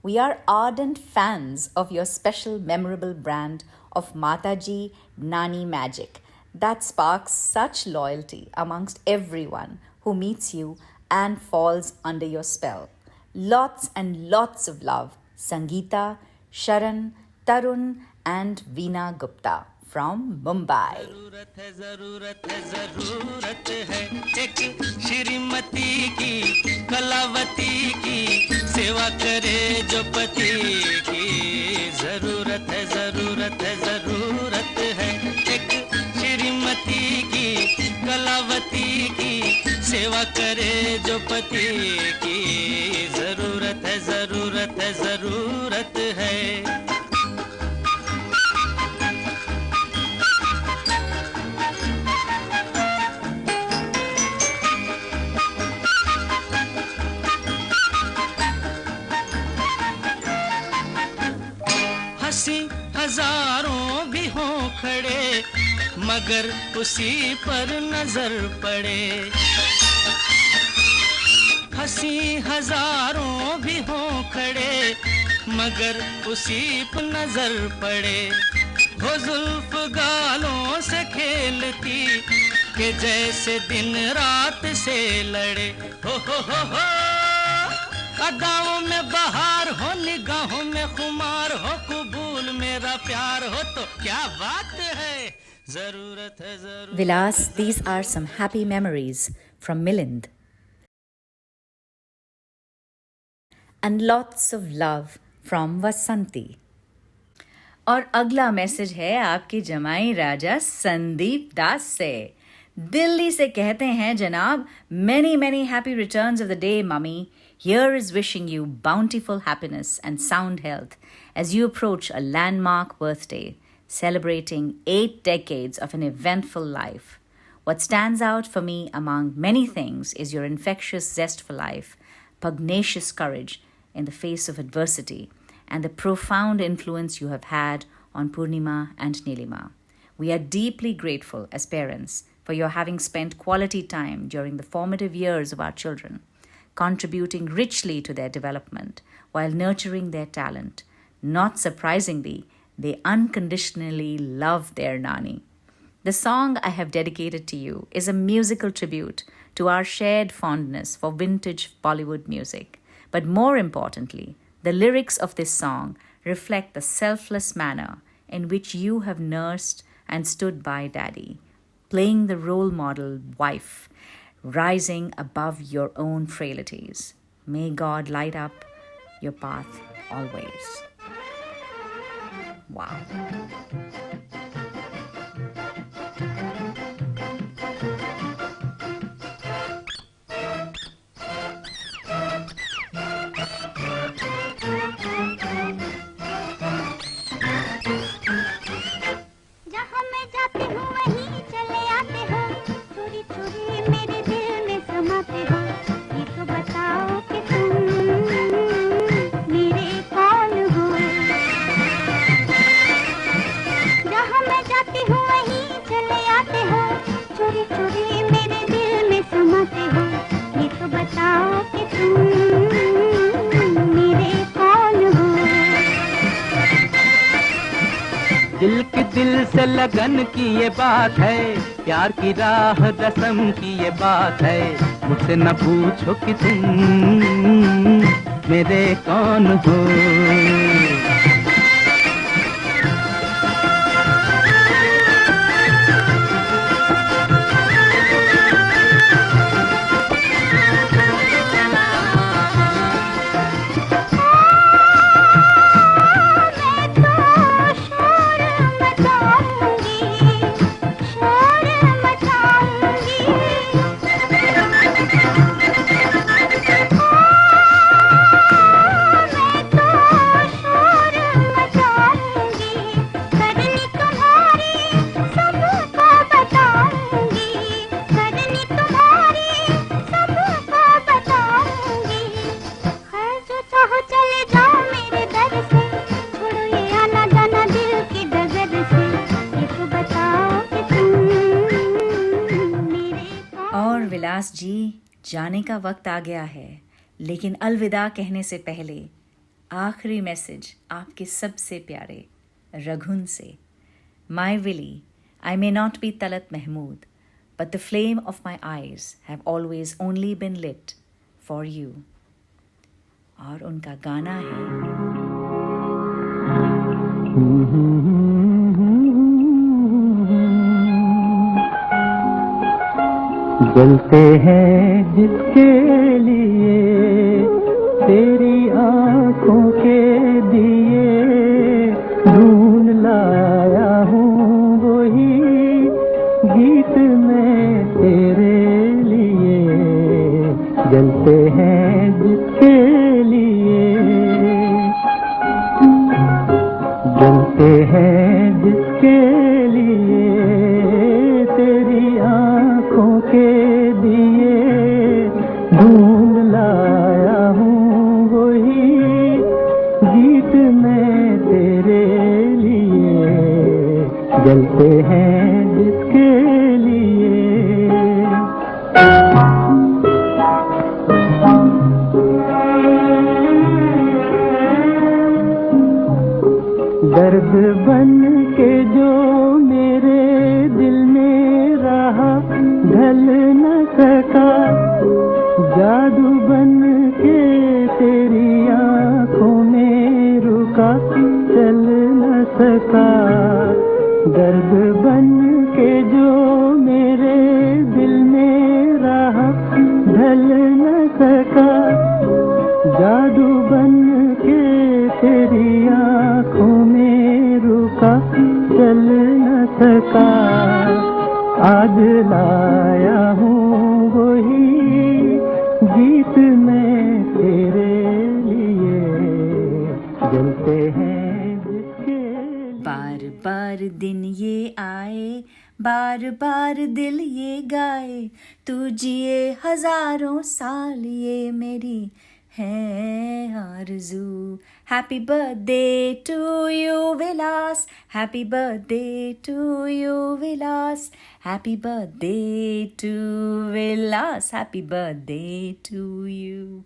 We are ardent fans of your special memorable brand of Mataji Nani Magic that sparks such loyalty amongst everyone who meets you and falls under your spell. Lots and lots of love, Sangeeta, Sharan, Tarun, and Veena Gupta from Mumbai. जरूरत है जरूरत है जरूरत है एक श्रीमती की, कलावती की, सेवा करे जो पति की. जरूरत है जरूरत है जरूरत है एक श्रीमती की, कलावती की, सेवा करे जो पति की. जरूरत है जरूरत है जरूरत है. हंसी हजारों भी हों खड़े, मगर उसी पर नजर पड़े. हंसी हजारों भी हों खड़े, मगर उसी पर नजर पड़े. वो जुल्फ गालों से खेलती कि जैसे दिन रात से लड़े. हो अदाओं में बहार हो, निगाहों में खुमार हो, कबूल मेरा प्यार हो तो क्या बात है. जरूरत है जरूरत. Vilas, these are some happy memories from Milind. And lots of love from Vasanti. और अगला मैसेज है आपके जमाई राजा संदीप दास से. दिल्ली से कहते हैं, जनाब, many many happy returns of the day, mummy. Here is wishing you bountiful happiness and sound health as you approach a landmark birthday, celebrating 8 decades of an eventful life. What stands out for me among many things is your infectious zest for life, pugnacious courage in the face of adversity, and the profound influence you have had on Purnima and Nilima. We are deeply grateful as parents for your having spent quality time during the formative years of our children, contributing richly to their development while nurturing their talent. Not surprisingly, they unconditionally love their Nani. The song I have dedicated to you is a musical tribute to our shared fondness for vintage Bollywood music. But more importantly, the lyrics of this song reflect the selfless manner in which you have nursed and stood by Daddy, playing the role model wife, rising above your own frailties. May God light up your path always. Wow. जहाँ मैं जाती हूँ वहीं चले आते हो, चोरी चोरी मेरे दिल में समाते हो। ये तो बताओ कि तुम मेरे कौन हो। जहाँ मैं जाती हूँ वहीं चले आते हो, चोरी चोरी मेरे दिल में समाते हो। ये तो बताओ कि तुम मेरे कौन हो। दिल की दिल से लगन की ये बात है, प्यार की राह रस्म की ये बात है। मुझसे न पूछो कि तुम मेरे कौन हो। और विलास जी, जाने का वक्त आ गया है, लेकिन अलविदा कहने से पहले आखिरी मैसेज आपके सबसे प्यारे रघुन से। My Willy, I may not be Talat Mahmood, but the flame of my eyes have always only been lit for you. और उनका गाना है जलते हैं जिसके लिए तेरी आंखों के दिए, ढूंढ लाया हूँ वही गीत मैं तेरे लिए। जलते हैं जिसके लिए, जलते हैं जिसके लिए तेरी आंखों के दिए, ढूंढ लाया हूँ वही गीत मैं तेरे लिए। जलते हैं जिसके लिए। दर्द बन के जो मेरे दिल में रहा, ढल न सका। जादू बन के तेरी आंखों में रुका, चल न सका। दर्द बन के जो मेरे दिल में रहा, ढल न सका। जादू बन के तेरी आंखों में रुका, चल न सका। आज लाया हूँ वही गीत मैं तेरे लिए। जलते हैं जिसके लिए। बार बार दिन ये आए, बार बार दिल ये गाए, तू जिए हजारों साल ये मेरी है आरज़ू। Happy birthday to you Vilas, happy birthday to you Vilas, happy birthday to Vilas, happy birthday to you.